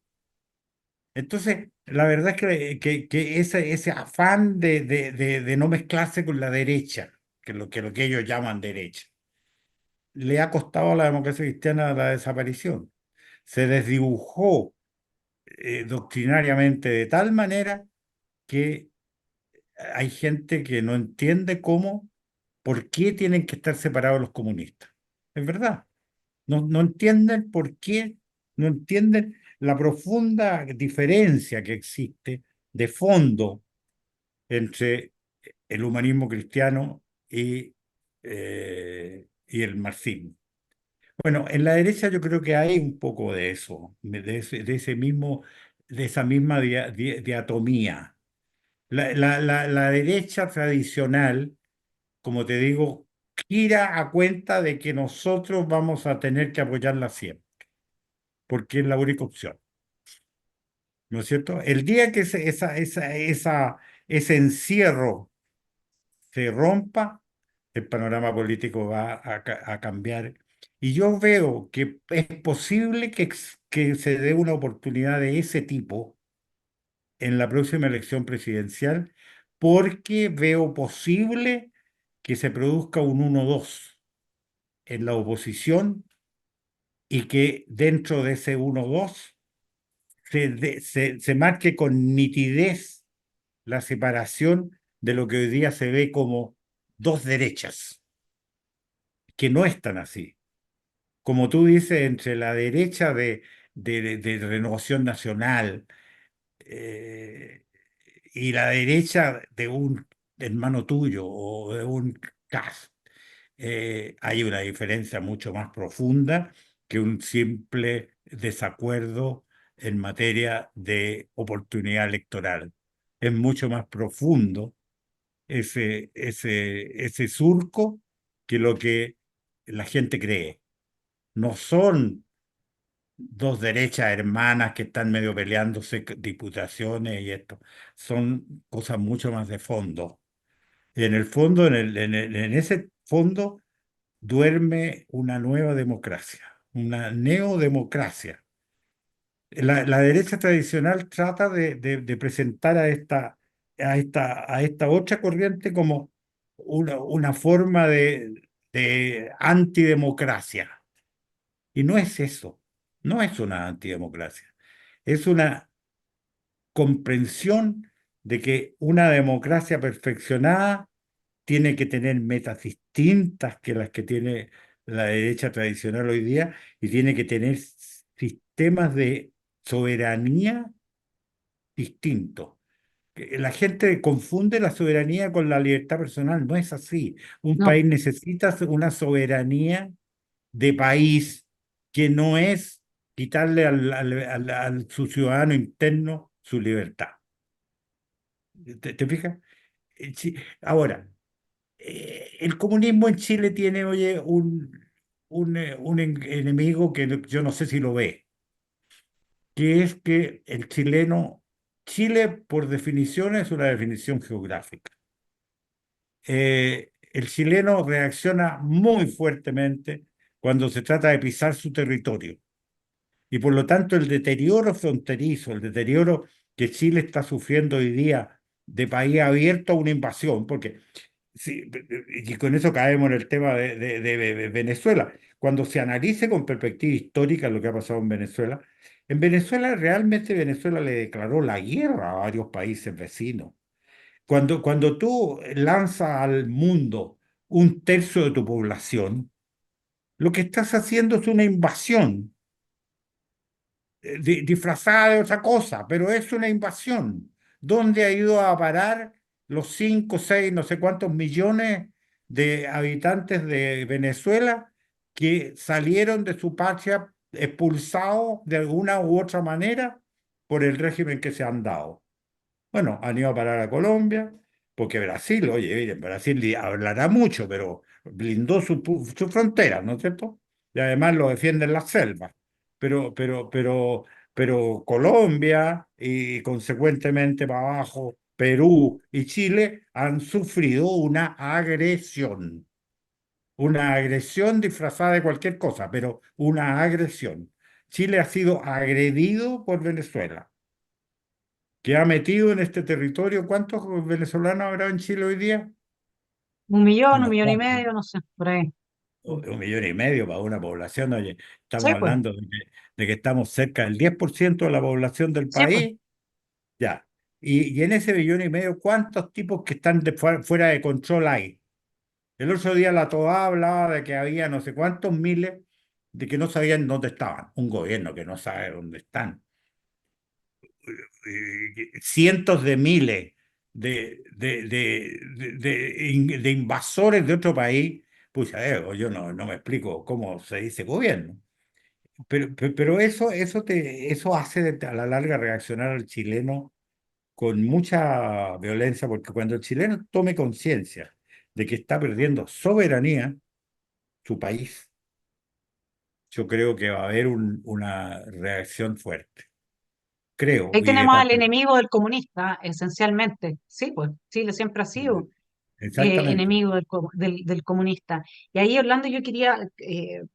Entonces, la verdad es que ese afán de no mezclarse con la derecha, que lo que ellos llaman derecha, le ha costado a la democracia cristiana la desaparición. Se desdibujó doctrinariamente de tal manera que hay gente que no entiende por qué tienen que estar separados los comunistas. Es verdad. No entienden por qué, no entienden la profunda diferencia que existe de fondo entre el humanismo cristiano y el marxismo. Bueno, en la derecha yo creo que hay un poco de eso, de esa misma diatomía. La derecha tradicional, como te digo, gira a cuenta de que nosotros vamos a tener que apoyarla siempre, porque es la única opción, ¿no es cierto? El día que ese encierro se rompa, el panorama político va a cambiar. Y yo veo que es posible que se dé una oportunidad de ese tipo en la próxima elección presidencial, porque veo posible que se produzca un 1-2 en la oposición y que dentro de ese 1-2 se marque con nitidez la separación de lo que hoy día se ve como dos derechas, que no están así. Como tú dices, entre la derecha de Renovación Nacional eh, y la derecha de un hermano tuyo o de un CAS, hay una diferencia mucho más profunda que un simple desacuerdo en materia de oportunidad electoral. Es mucho más profundo ese surco que lo que la gente cree. No son dos derechas hermanas que están medio peleándose diputaciones y esto. Son cosas mucho más de fondo. Y en el fondo, en ese fondo, duerme una nueva democracia, una neodemocracia. La derecha tradicional trata de presentar a esta otra corriente como una forma de antidemocracia. Y no es eso, no es una antidemocracia, es una comprensión de que una democracia perfeccionada tiene que tener metas distintas que las que tiene la derecha tradicional hoy día y tiene que tener sistemas de soberanía distintos. Que la gente confunde la soberanía con la libertad personal, no es así. Un No, país necesita una soberanía de país que no es quitarle su ciudadano interno su libertad. ¿Te fijas? Ahora, el comunismo en Chile tiene, oye, un enemigo que yo no sé si lo ve, que es que Chile por definición es una definición geográfica. El chileno reacciona muy fuertemente cuando se trata de pisar su territorio. Y por lo tanto el deterioro fronterizo, el deterioro que Chile está sufriendo hoy día de país abierto a una invasión, porque sí, y con eso caemos en el tema de Venezuela. Cuando se analice con perspectiva histórica lo que ha pasado en Venezuela realmente Venezuela le declaró la guerra a varios países vecinos. Cuando tú lanzas al mundo un tercio de tu población, Lo que estás haciendo es una invasión disfrazada de otra cosa, pero es una invasión. ¿Dónde ha ido a parar los 5, 6, no sé cuántos millones de habitantes de Venezuela que salieron de su patria expulsados de alguna u otra manera por el régimen que se han dado? Bueno, han ido a parar a Colombia, porque Brasil, oye, oye, Brasil hablará mucho, pero blindó su frontera, ¿no es cierto? Y además lo defienden las selvas. Pero, pero, pero, pero Colombia y consecuentemente para abajo Perú y Chile han sufrido una agresión disfrazada de cualquier cosa, pero una agresión. Chile ha sido agredido por Venezuela que ha metido en este territorio. ¿Cuántos venezolanos habrá en Chile hoy día? Un Unos millón y cuantos, medio, no sé, por ahí. Mm. 1,5 millones para una población. Oye, Sí, estamos pues, hablando de que estamos cerca del 10% de la población del sí, pues. país. Ya. Y en ese 1,5 millones, ¿cuántos tipos que están fuera de control hay? El otro día la TOA hablaba de que había no sé cuántos miles de que no sabían dónde estaban. Un gobierno que no sabe dónde están. Cientos de miles de invasores de otro país, pues yo no me explico cómo se dice gobierno. Pero eso hace a la larga reaccionar al chileno con mucha violencia, porque cuando el chileno tome conciencia de que está perdiendo soberanía, su país, yo creo que va a haber una reacción fuerte. Creo, Ahí y de tenemos al parte. enemigo del comunista, esencialmente. Sí, pues, Chile siempre ha sido Exactamente. enemigo del comunista. Y ahí, Orlando, yo quería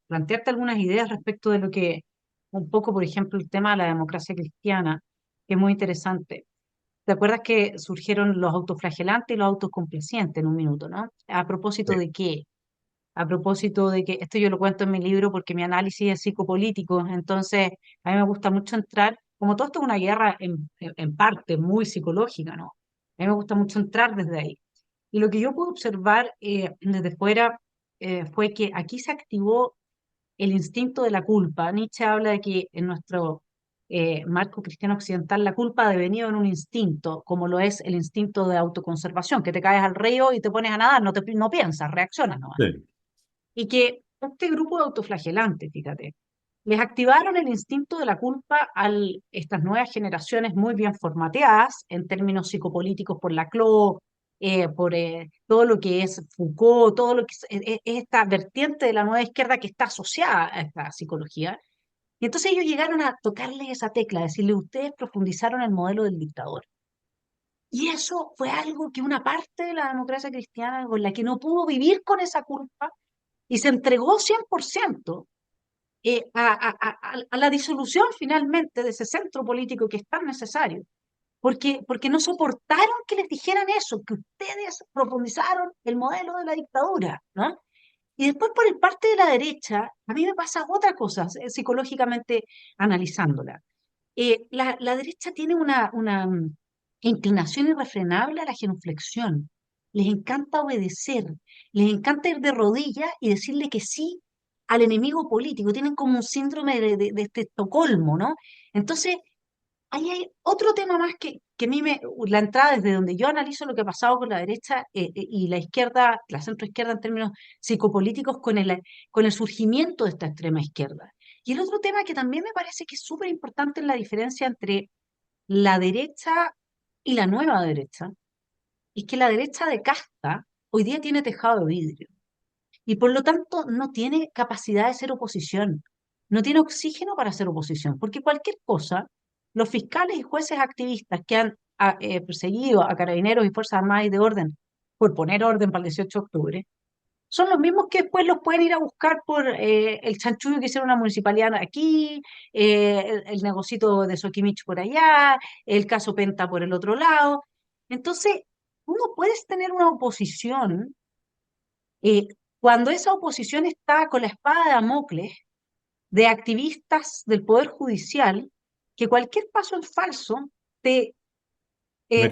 plantearte algunas ideas respecto de lo que, un poco, por ejemplo, el tema de la democracia cristiana, que es muy interesante. ¿Te acuerdas que surgieron los autoflagelantes y los autocomplacientes en un minuto, ¿no? ¿A propósito Sí, de qué? A propósito de que esto yo lo cuento en mi libro porque mi análisis es psicopolítico, entonces a mí me gusta mucho entrar, como todo esto es una guerra en parte muy psicológica, ¿no? A mí me gusta mucho entrar desde ahí. Y lo que yo pude observar desde fuera fue que aquí se activó el instinto de la culpa. Nietzsche habla de que en nuestro marco cristiano occidental la culpa ha devenido en un instinto, como lo es el instinto de autoconservación, que te caes al río y te pones a nadar, no piensas, reaccionas, ¿no? sí. Y que este grupo de autoflagelantes, fíjate, les activaron el instinto de la culpa a estas nuevas generaciones muy bien formateadas en términos psicopolíticos por Laclau, por todo lo que es Foucault, todo lo que es esta vertiente de la nueva izquierda que está asociada a esta psicología. Y entonces ellos llegaron a tocarle esa tecla, decirle, ustedes profundizaron el modelo del dictador. Y eso fue algo que una parte de la democracia cristiana con la que no pudo vivir con esa culpa y se entregó 100% a la disolución finalmente de ese centro político que es tan necesario, porque no soportaron que les dijeran eso, que ustedes profundizaron el modelo de la dictadura, ¿no? Y después por el parte de la derecha, a mí me pasa otra cosa, psicológicamente analizándola. La derecha tiene una inclinación irrefrenable a la genuflexión. Les encanta obedecer, les encanta ir de rodillas y decirle que sí al enemigo político. Tienen como un síndrome de este Estocolmo, ¿no? Entonces, ahí hay otro tema más que a mí la entrada desde donde yo analizo lo que ha pasado con la derecha y la izquierda, la centroizquierda en términos psicopolíticos con el surgimiento de esta extrema izquierda. Y el otro tema que también me parece que es súper importante es la diferencia entre la derecha y la nueva derecha, es que la derecha de casta hoy día tiene tejado de vidrio y por lo tanto no tiene capacidad de ser oposición, no tiene oxígeno para ser oposición, porque cualquier cosa, los fiscales y jueces activistas que han perseguido a carabineros y Fuerzas Armadas y de orden por poner orden para el 18 de octubre, son los mismos que después los pueden ir a buscar por el chanchullo que hicieron una municipalidad aquí, el negocito de Soquimich por allá, el caso Penta por el otro lado. Entonces, uno puedes tener una oposición eh, cuando esa oposición está con la espada de Damocles de activistas del Poder Judicial, que cualquier paso en falso te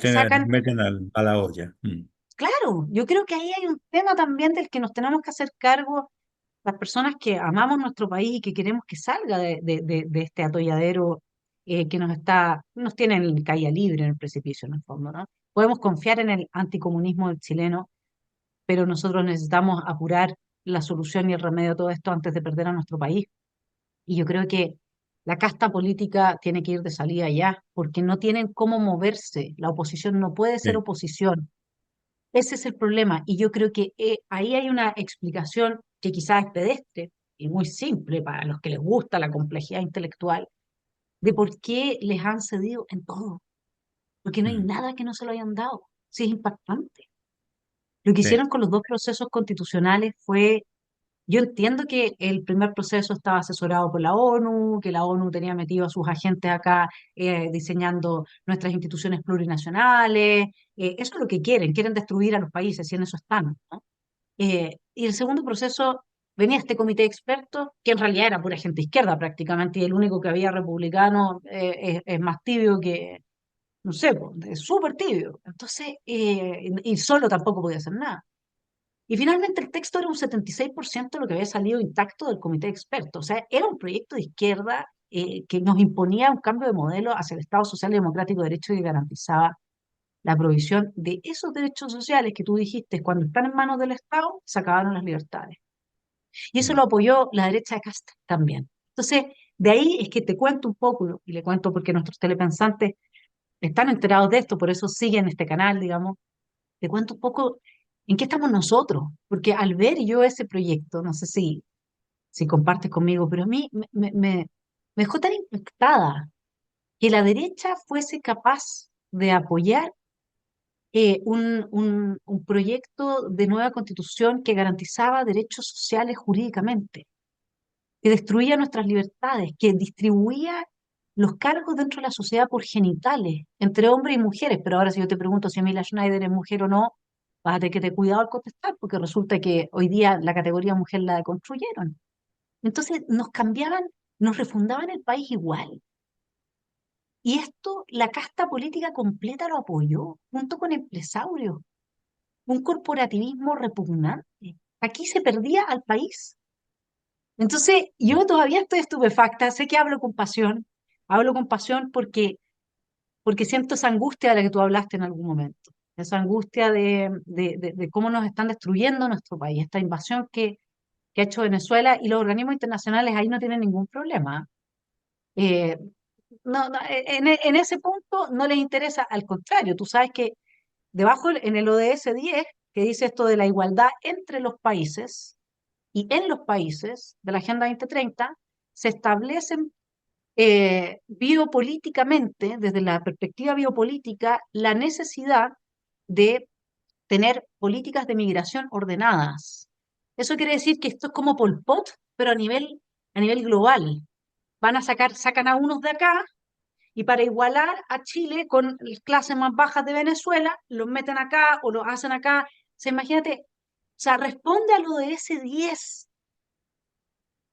sacan. Meten a la olla. Mm. Claro, yo creo que ahí hay un tema también del que nos tenemos que hacer cargo las personas que amamos nuestro país y que queremos que salga de este atolladero que nos tiene en caída libre en el precipicio, en el fondo, ¿no? Podemos confiar en el anticomunismo del chileno, pero nosotros necesitamos apurar la solución y el remedio a todo esto antes de perder a nuestro país. Y yo creo que la casta política tiene que ir de salida ya, porque no tienen cómo moverse. La oposición no puede ser Sí, oposición. Ese es el problema. Y yo creo que ahí hay una explicación que quizás es pedestre y muy simple para los que les gusta la complejidad intelectual, de por qué les han cedido en todo. Porque no hay mm, nada que no se lo hayan dado. Sí, es impactante. Lo que sí, hicieron con los dos procesos constitucionales fue, yo entiendo que el primer proceso estaba asesorado por la ONU, que la ONU tenía metido a sus agentes acá diseñando nuestras instituciones plurinacionales, eso es lo que quieren destruir a los países y en eso están, ¿no? Y el segundo proceso venía este comité de expertos, que en realidad era pura gente izquierda prácticamente, y el único que había republicano es más tibio que, no sé, po, es súper tibio. Entonces, y solo tampoco podía hacer nada. Y finalmente el texto era un 76% de lo que había salido intacto del comité de expertos. O sea, era un proyecto de izquierda que nos imponía un cambio de modelo hacia el Estado Social y Democrático de Derecho que garantizaba la provisión de esos derechos sociales que tú dijiste, cuando están en manos del Estado, se acabaron las libertades. Y eso mm, lo apoyó la derecha de Casta también. Entonces, de ahí es que te cuento un poco, y le cuento porque nuestros telepensantes están enterados de esto, por eso siguen este canal, digamos, te cuento un poco en qué estamos nosotros, porque al ver yo ese proyecto, no sé si compartes conmigo, pero a mí me dejó tan impactada que la derecha fuese capaz de apoyar un proyecto de nueva constitución que garantizaba derechos sociales jurídicamente, que destruía nuestras libertades, que distribuía los cargos dentro de la sociedad por genitales, entre hombres y mujeres. Pero ahora si yo te pregunto si Emilia Schneider es mujer o no, vas a tener que tener cuidado al contestar, porque resulta que hoy día la categoría mujer la deconstruyeron. Entonces nos cambiaban, nos refundaban el país igual. Y esto la casta política completa lo apoyó, junto con empresarios, un corporativismo repugnante. Aquí se perdía al país. Entonces, mm, yo todavía estoy estupefacta, sé que hablo con pasión porque siento esa angustia de la que tú hablaste en algún momento, esa angustia de cómo nos están destruyendo nuestro país, esta invasión que ha hecho Venezuela y los organismos internacionales ahí no tienen ningún problema. Eh, en ese punto no les interesa, al contrario, tú sabes que debajo en el ODS 10, que dice esto de la igualdad entre los países, y en los países de la Agenda 2030 se establecen biopolíticamente, desde la perspectiva biopolítica, la necesidad de tener políticas de migración ordenadas. Eso quiere decir que esto es como Pol Pot, pero a nivel global. Sacan a unos de acá y para igualar a Chile con las clases más bajas de Venezuela, los meten acá o los hacen acá. O sea, imagínate, o sea, responde a lo de ese 10.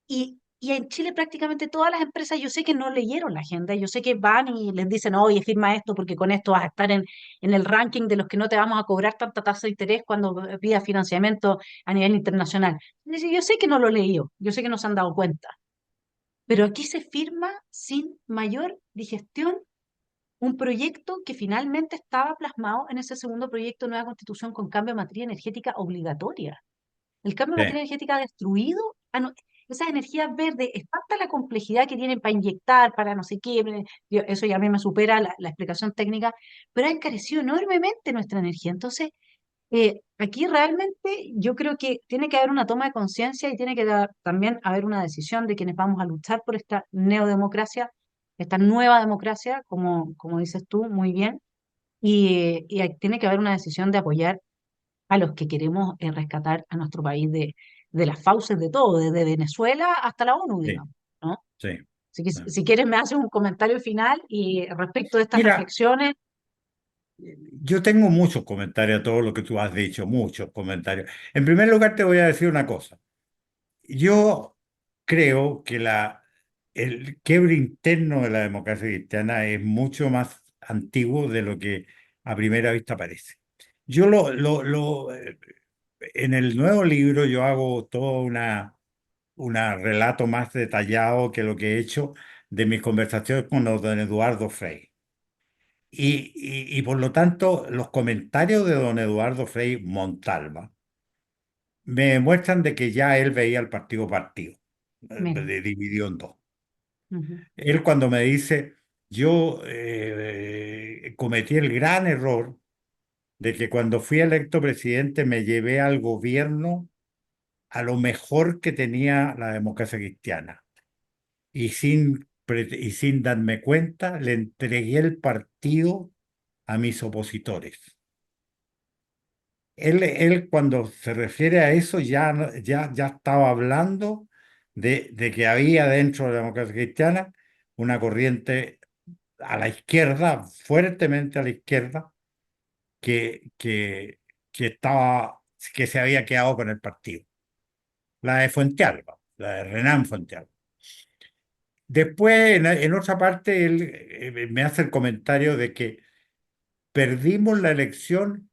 Y en Chile prácticamente todas las empresas, yo sé que no leyeron la agenda, yo sé que van y les dicen, oye, firma esto porque con esto vas a estar en el ranking de los que no te vamos a cobrar tanta tasa de interés cuando pidas financiamiento a nivel internacional. Yo sé que no lo he leído, yo sé que no se han dado cuenta, pero aquí se firma sin mayor digestión un proyecto que finalmente estaba plasmado en ese segundo proyecto de nueva constitución con cambio de matriz energética obligatoria. El cambio de sí, materia energética ha destruido esas energías verdes. Es tanta la complejidad que tienen para inyectar, para no sé qué. Eso ya a mí me supera la explicación técnica, pero ha encarecido enormemente nuestra energía. Entonces, aquí realmente yo creo que tiene que haber una toma de conciencia y tiene que también haber una decisión de quienes vamos a luchar por esta neodemocracia, esta nueva democracia, como dices tú muy bien, y tiene que haber una decisión de apoyar a los que queremos rescatar a nuestro país de las fauces de todo, desde Venezuela hasta la ONU, sí, digamos, ¿no? sí. Así que Sí. si quieres me haces un comentario final y respecto de estas Mira, reflexiones, yo tengo muchos comentarios a todo lo que tú has dicho, muchos comentarios. En primer lugar, te voy a decir una cosa. Yo creo que el quiebre interno de la democracia cristiana es mucho más antiguo de lo que a primera vista parece. Yo en el nuevo libro yo hago toda una un relato más detallado que lo que he hecho de mis conversaciones con don Eduardo Frei. Y por lo tanto, los comentarios de don Eduardo Frei Montalva me demuestran de que ya él veía el partido, Mira. dividió en dos. Ujú. Él cuando me dice, yo cometí el gran error de que cuando fui electo presidente me llevé al gobierno a lo mejor que tenía la democracia cristiana y sin darme cuenta le entregué el partido a mis opositores. Él cuando se refiere a eso ya, ya estaba hablando de que había dentro de la democracia cristiana una corriente a la izquierda, fuertemente a la izquierda, que, que, que se había quedado con el partido. La de Fuentealba, la de Renán Fuentealba. Después, en otra parte, él me hace el comentario de que perdimos la elección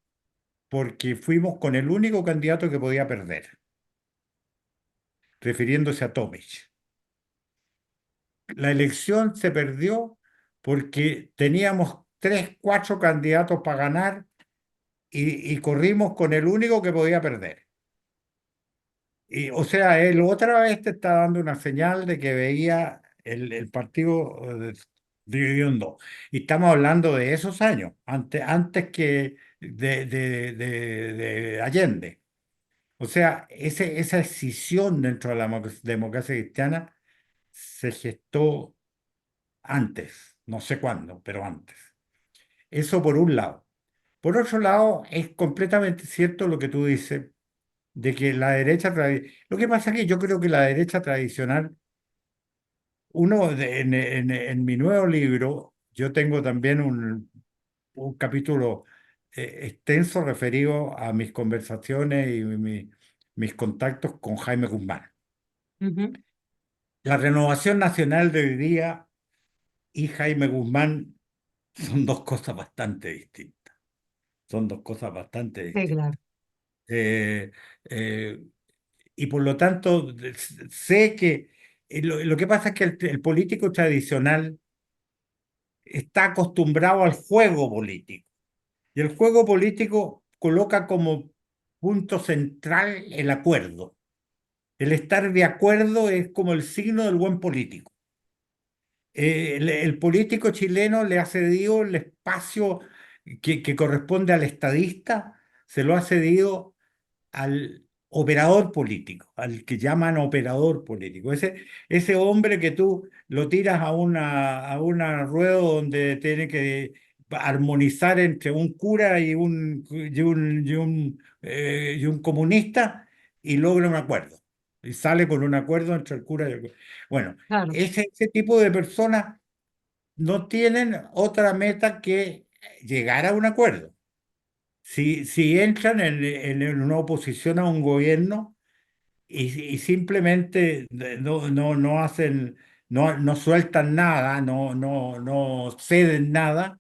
porque fuimos con el único candidato que podía perder, refiriéndose a Tomic. La elección se perdió porque teníamos tres, cuatro candidatos para ganar y corrimos con el único que podía perder. Y, o sea, él otra vez te está dando una señal de que veía el partido dividido en dos. Y estamos hablando de esos años, antes que de Allende. O sea, esa escisión dentro de la democracia cristiana se gestó antes, no sé cuándo, pero antes. Eso por un lado. Por otro lado, es completamente cierto lo que tú dices de que la derecha lo que pasa es que yo creo que la derecha tradicional, en mi nuevo libro, yo tengo también un capítulo extenso referido a mis conversaciones y mis contactos con Jaime Guzmán. Ujú. La Renovación Nacional de hoy día y Jaime Guzmán son dos cosas bastante distintas. Son dos cosas bastante Sí, distintas. claro. Eh, eh, y por lo tanto, sé que lo que pasa es que el político tradicional está acostumbrado al juego político. Y el juego político coloca como punto central el acuerdo. El estar de acuerdo es como el signo del buen político. El político chileno le ha cedido el espacio que corresponde al estadista, se lo ha cedido al operador político, al que llaman operador político. Ese hombre que tú lo tiras a una rueda donde tiene que armonizar entre un cura y un comunista y logra un acuerdo. Y sale con un acuerdo entre el cura y el... Bueno, Claro. ese tipo de personas no tienen otra meta que llegar a un acuerdo. Si entran en una oposición a un gobierno y simplemente no hacen, no sueltan nada, no ceden nada,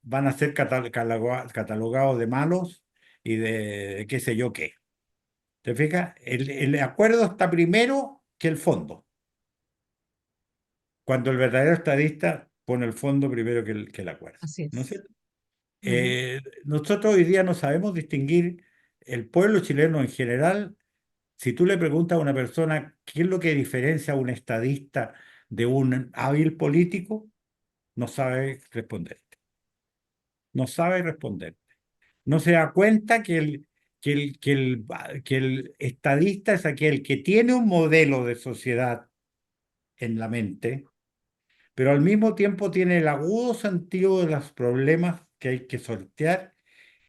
van a ser catalogados de malos y de qué sé yo qué. ¿Te fijas? El acuerdo está primero que el fondo, cuando el verdadero estadista pone el fondo primero que el acuerdo. Así ¿No es es. cierto? Ujú. Nosotros hoy día no sabemos distinguir el pueblo chileno en general. Si tú le preguntas a una persona qué es lo que diferencia a un estadista de un hábil político, no sabe responderte. No sabe responder. No se da cuenta que el estadista es aquel que tiene un modelo de sociedad en la mente, pero al mismo tiempo tiene el agudo sentido de los problemas que hay que sortear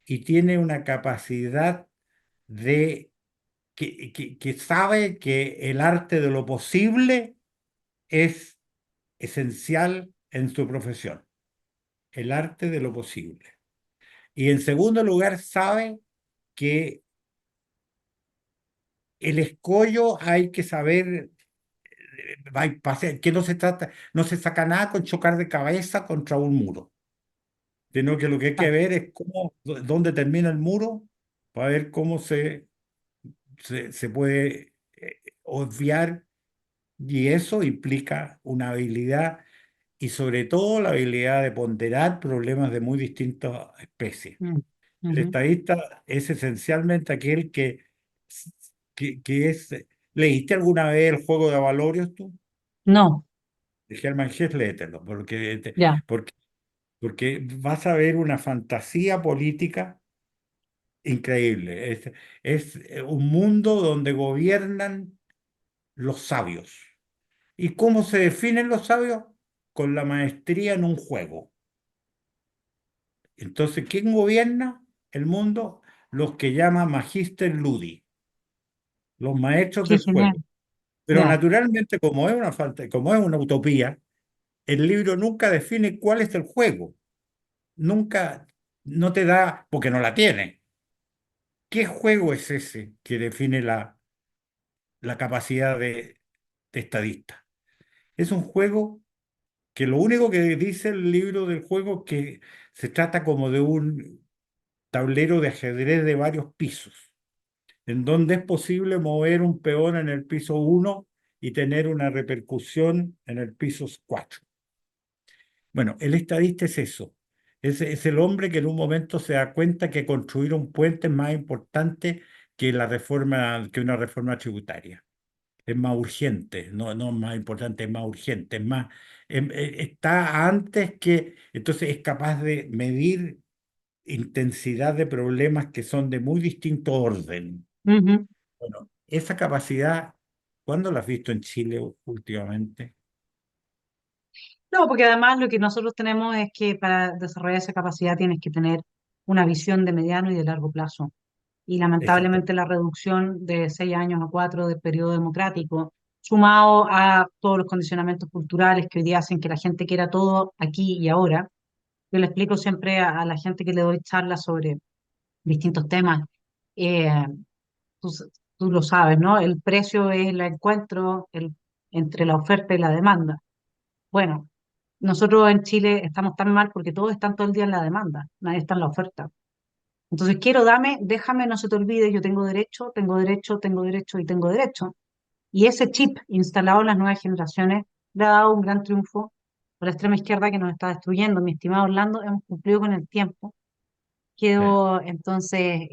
y tiene una capacidad de que sabe que el arte de lo posible es esencial en su profesión, el arte de lo posible. Y en segundo lugar, sabe que el escollo hay que saber que no se trata, no se saca nada con chocar de cabeza contra un muro, sino que lo que hay que Claro. ver es dónde termina el muro para ver cómo se puede obviar, y eso implica una habilidad y sobre todo la habilidad de ponderar problemas de muy distintas especies. Mm, El ujú. estadista es esencialmente aquel que es... ¿Leíste alguna vez el juego de Avalorios tú? No, De Hermann Hesse, léetelo, ya, porque, porque vas a ver una fantasía política increíble. Es un mundo donde gobiernan los sabios. ¿Y cómo se definen los sabios? Con la maestría en un juego. Entonces, ¿quién gobierna el mundo? Los que llama Magister Ludi, los maestros qué del genial, juego. Pero ya. naturalmente, como es una utopía, el libro nunca define cuál es el juego. Nunca, no te da, porque no la tiene. ¿Qué juego es ese que define la capacidad de estadista? Es un juego que lo único que dice el libro del juego es que se trata como de un tablero de ajedrez de varios pisos, en donde es posible mover un peón en el piso uno y tener una repercusión en el piso 4. Bueno, el estadista es eso. Es el hombre que en un momento se da cuenta que construir un puente es más importante que que una reforma tributaria. Es más urgente, no es más importante, es más urgente, es más, está antes que, entonces es capaz de medir intensidad de problemas que son de muy distinto orden. Ujú. Bueno, esa capacidad, ¿cuándo la has visto en Chile últimamente? No, porque además lo que nosotros tenemos es que para desarrollar esa capacidad tienes que tener una visión de mediano y de largo plazo. Y lamentablemente Exactamente. la reducción de 6 años a 4 del periodo democrático, sumado a todos los condicionamientos culturales que hoy día hacen que la gente quiera todo aquí y ahora. Yo le explico siempre a la gente que le doy charlas sobre distintos temas. eh, tú, tú lo sabes, ¿no? El precio es el encuentro entre la oferta y la demanda. Bueno, nosotros en Chile estamos tan mal porque todos están todo el día en la demanda, nadie está en la oferta. Entonces quiero, dame, déjame, no se te olvide, yo tengo derecho, tengo derecho, tengo derecho y tengo derecho. Y ese chip instalado en las nuevas generaciones le ha dado un gran triunfo a la extrema izquierda que nos está destruyendo. Mi estimado Orlando, hemos cumplido con el tiempo. Sí. Quedo entonces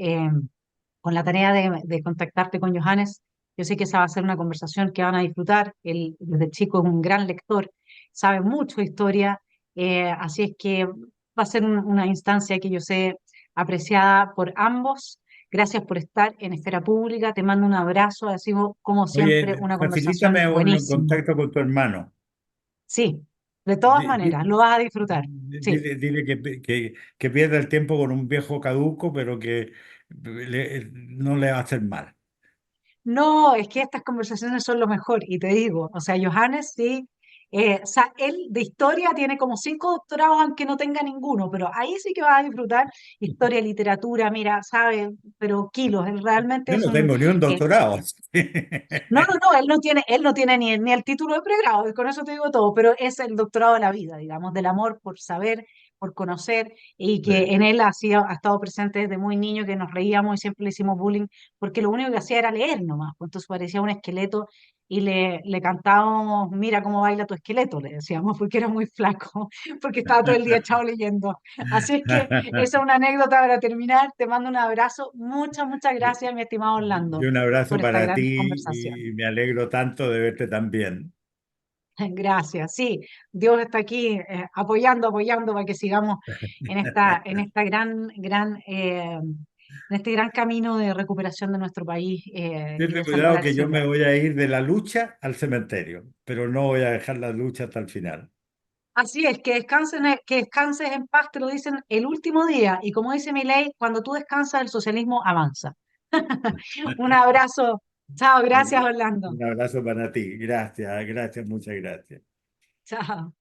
con la tarea de contactarte con Johannes. Yo sé que esa va a ser una conversación que van a disfrutar. Él desde chico es un gran lector, sabe mucho de historia, así es que va a ser una instancia que yo sé apreciada por ambos. Gracias por estar en Esfera Pública. Te mando un abrazo. Ha sido, como siempre, Oye, una conversación facilítame un buenísima. contacto con tu hermano. Sí, de todas maneras, lo vas a disfrutar. Sí. Dile que pierda el tiempo con un viejo caduco, pero que no le va a hacer mal. No, es que estas conversaciones son lo mejor, y te digo, o sea, Johannes sí, o sea, él de historia tiene como 5 doctorados, aunque no tenga ninguno, pero ahí sí que va a disfrutar historia, literatura, mira, sabe, pero kilos, él realmente Yo es no un, tengo ni un eh, doctorado. no, no, no, él no tiene ni el título de pregrado, y con eso te digo todo, pero es el doctorado de la vida, digamos, del amor por saber, por conocer, y que Sí, en él ha estado presente desde muy niño, que nos reíamos y siempre le hicimos bullying, porque lo único que hacía era leer nomás, pues entonces parecía un esqueleto, y le cantábamos, mira cómo baila tu esqueleto, le decíamos, porque era muy flaco, porque estaba todo el día echado leyendo. Así es que esa es una anécdota para terminar, te mando un abrazo, muchas gracias, mi estimado y Orlando un abrazo por esta para gran ti conversación. y me alegro tanto de verte también. Gracias. Sí, Dios está aquí apoyando para que sigamos en esta en este gran camino de recuperación de nuestro país y Ten de salvar cuidado a que yo me Chile. voy a ir de la lucha al cementerio, pero no voy a dejar la lucha hasta el final. Así es, que descanses en paz, te lo dicen el último día. Y como dice mi ley, cuando tú descansas, el socialismo avanza. Un abrazo. Chao, gracias, Orlando. Un abrazo para ti. Gracias, gracias, muchas gracias. Chao.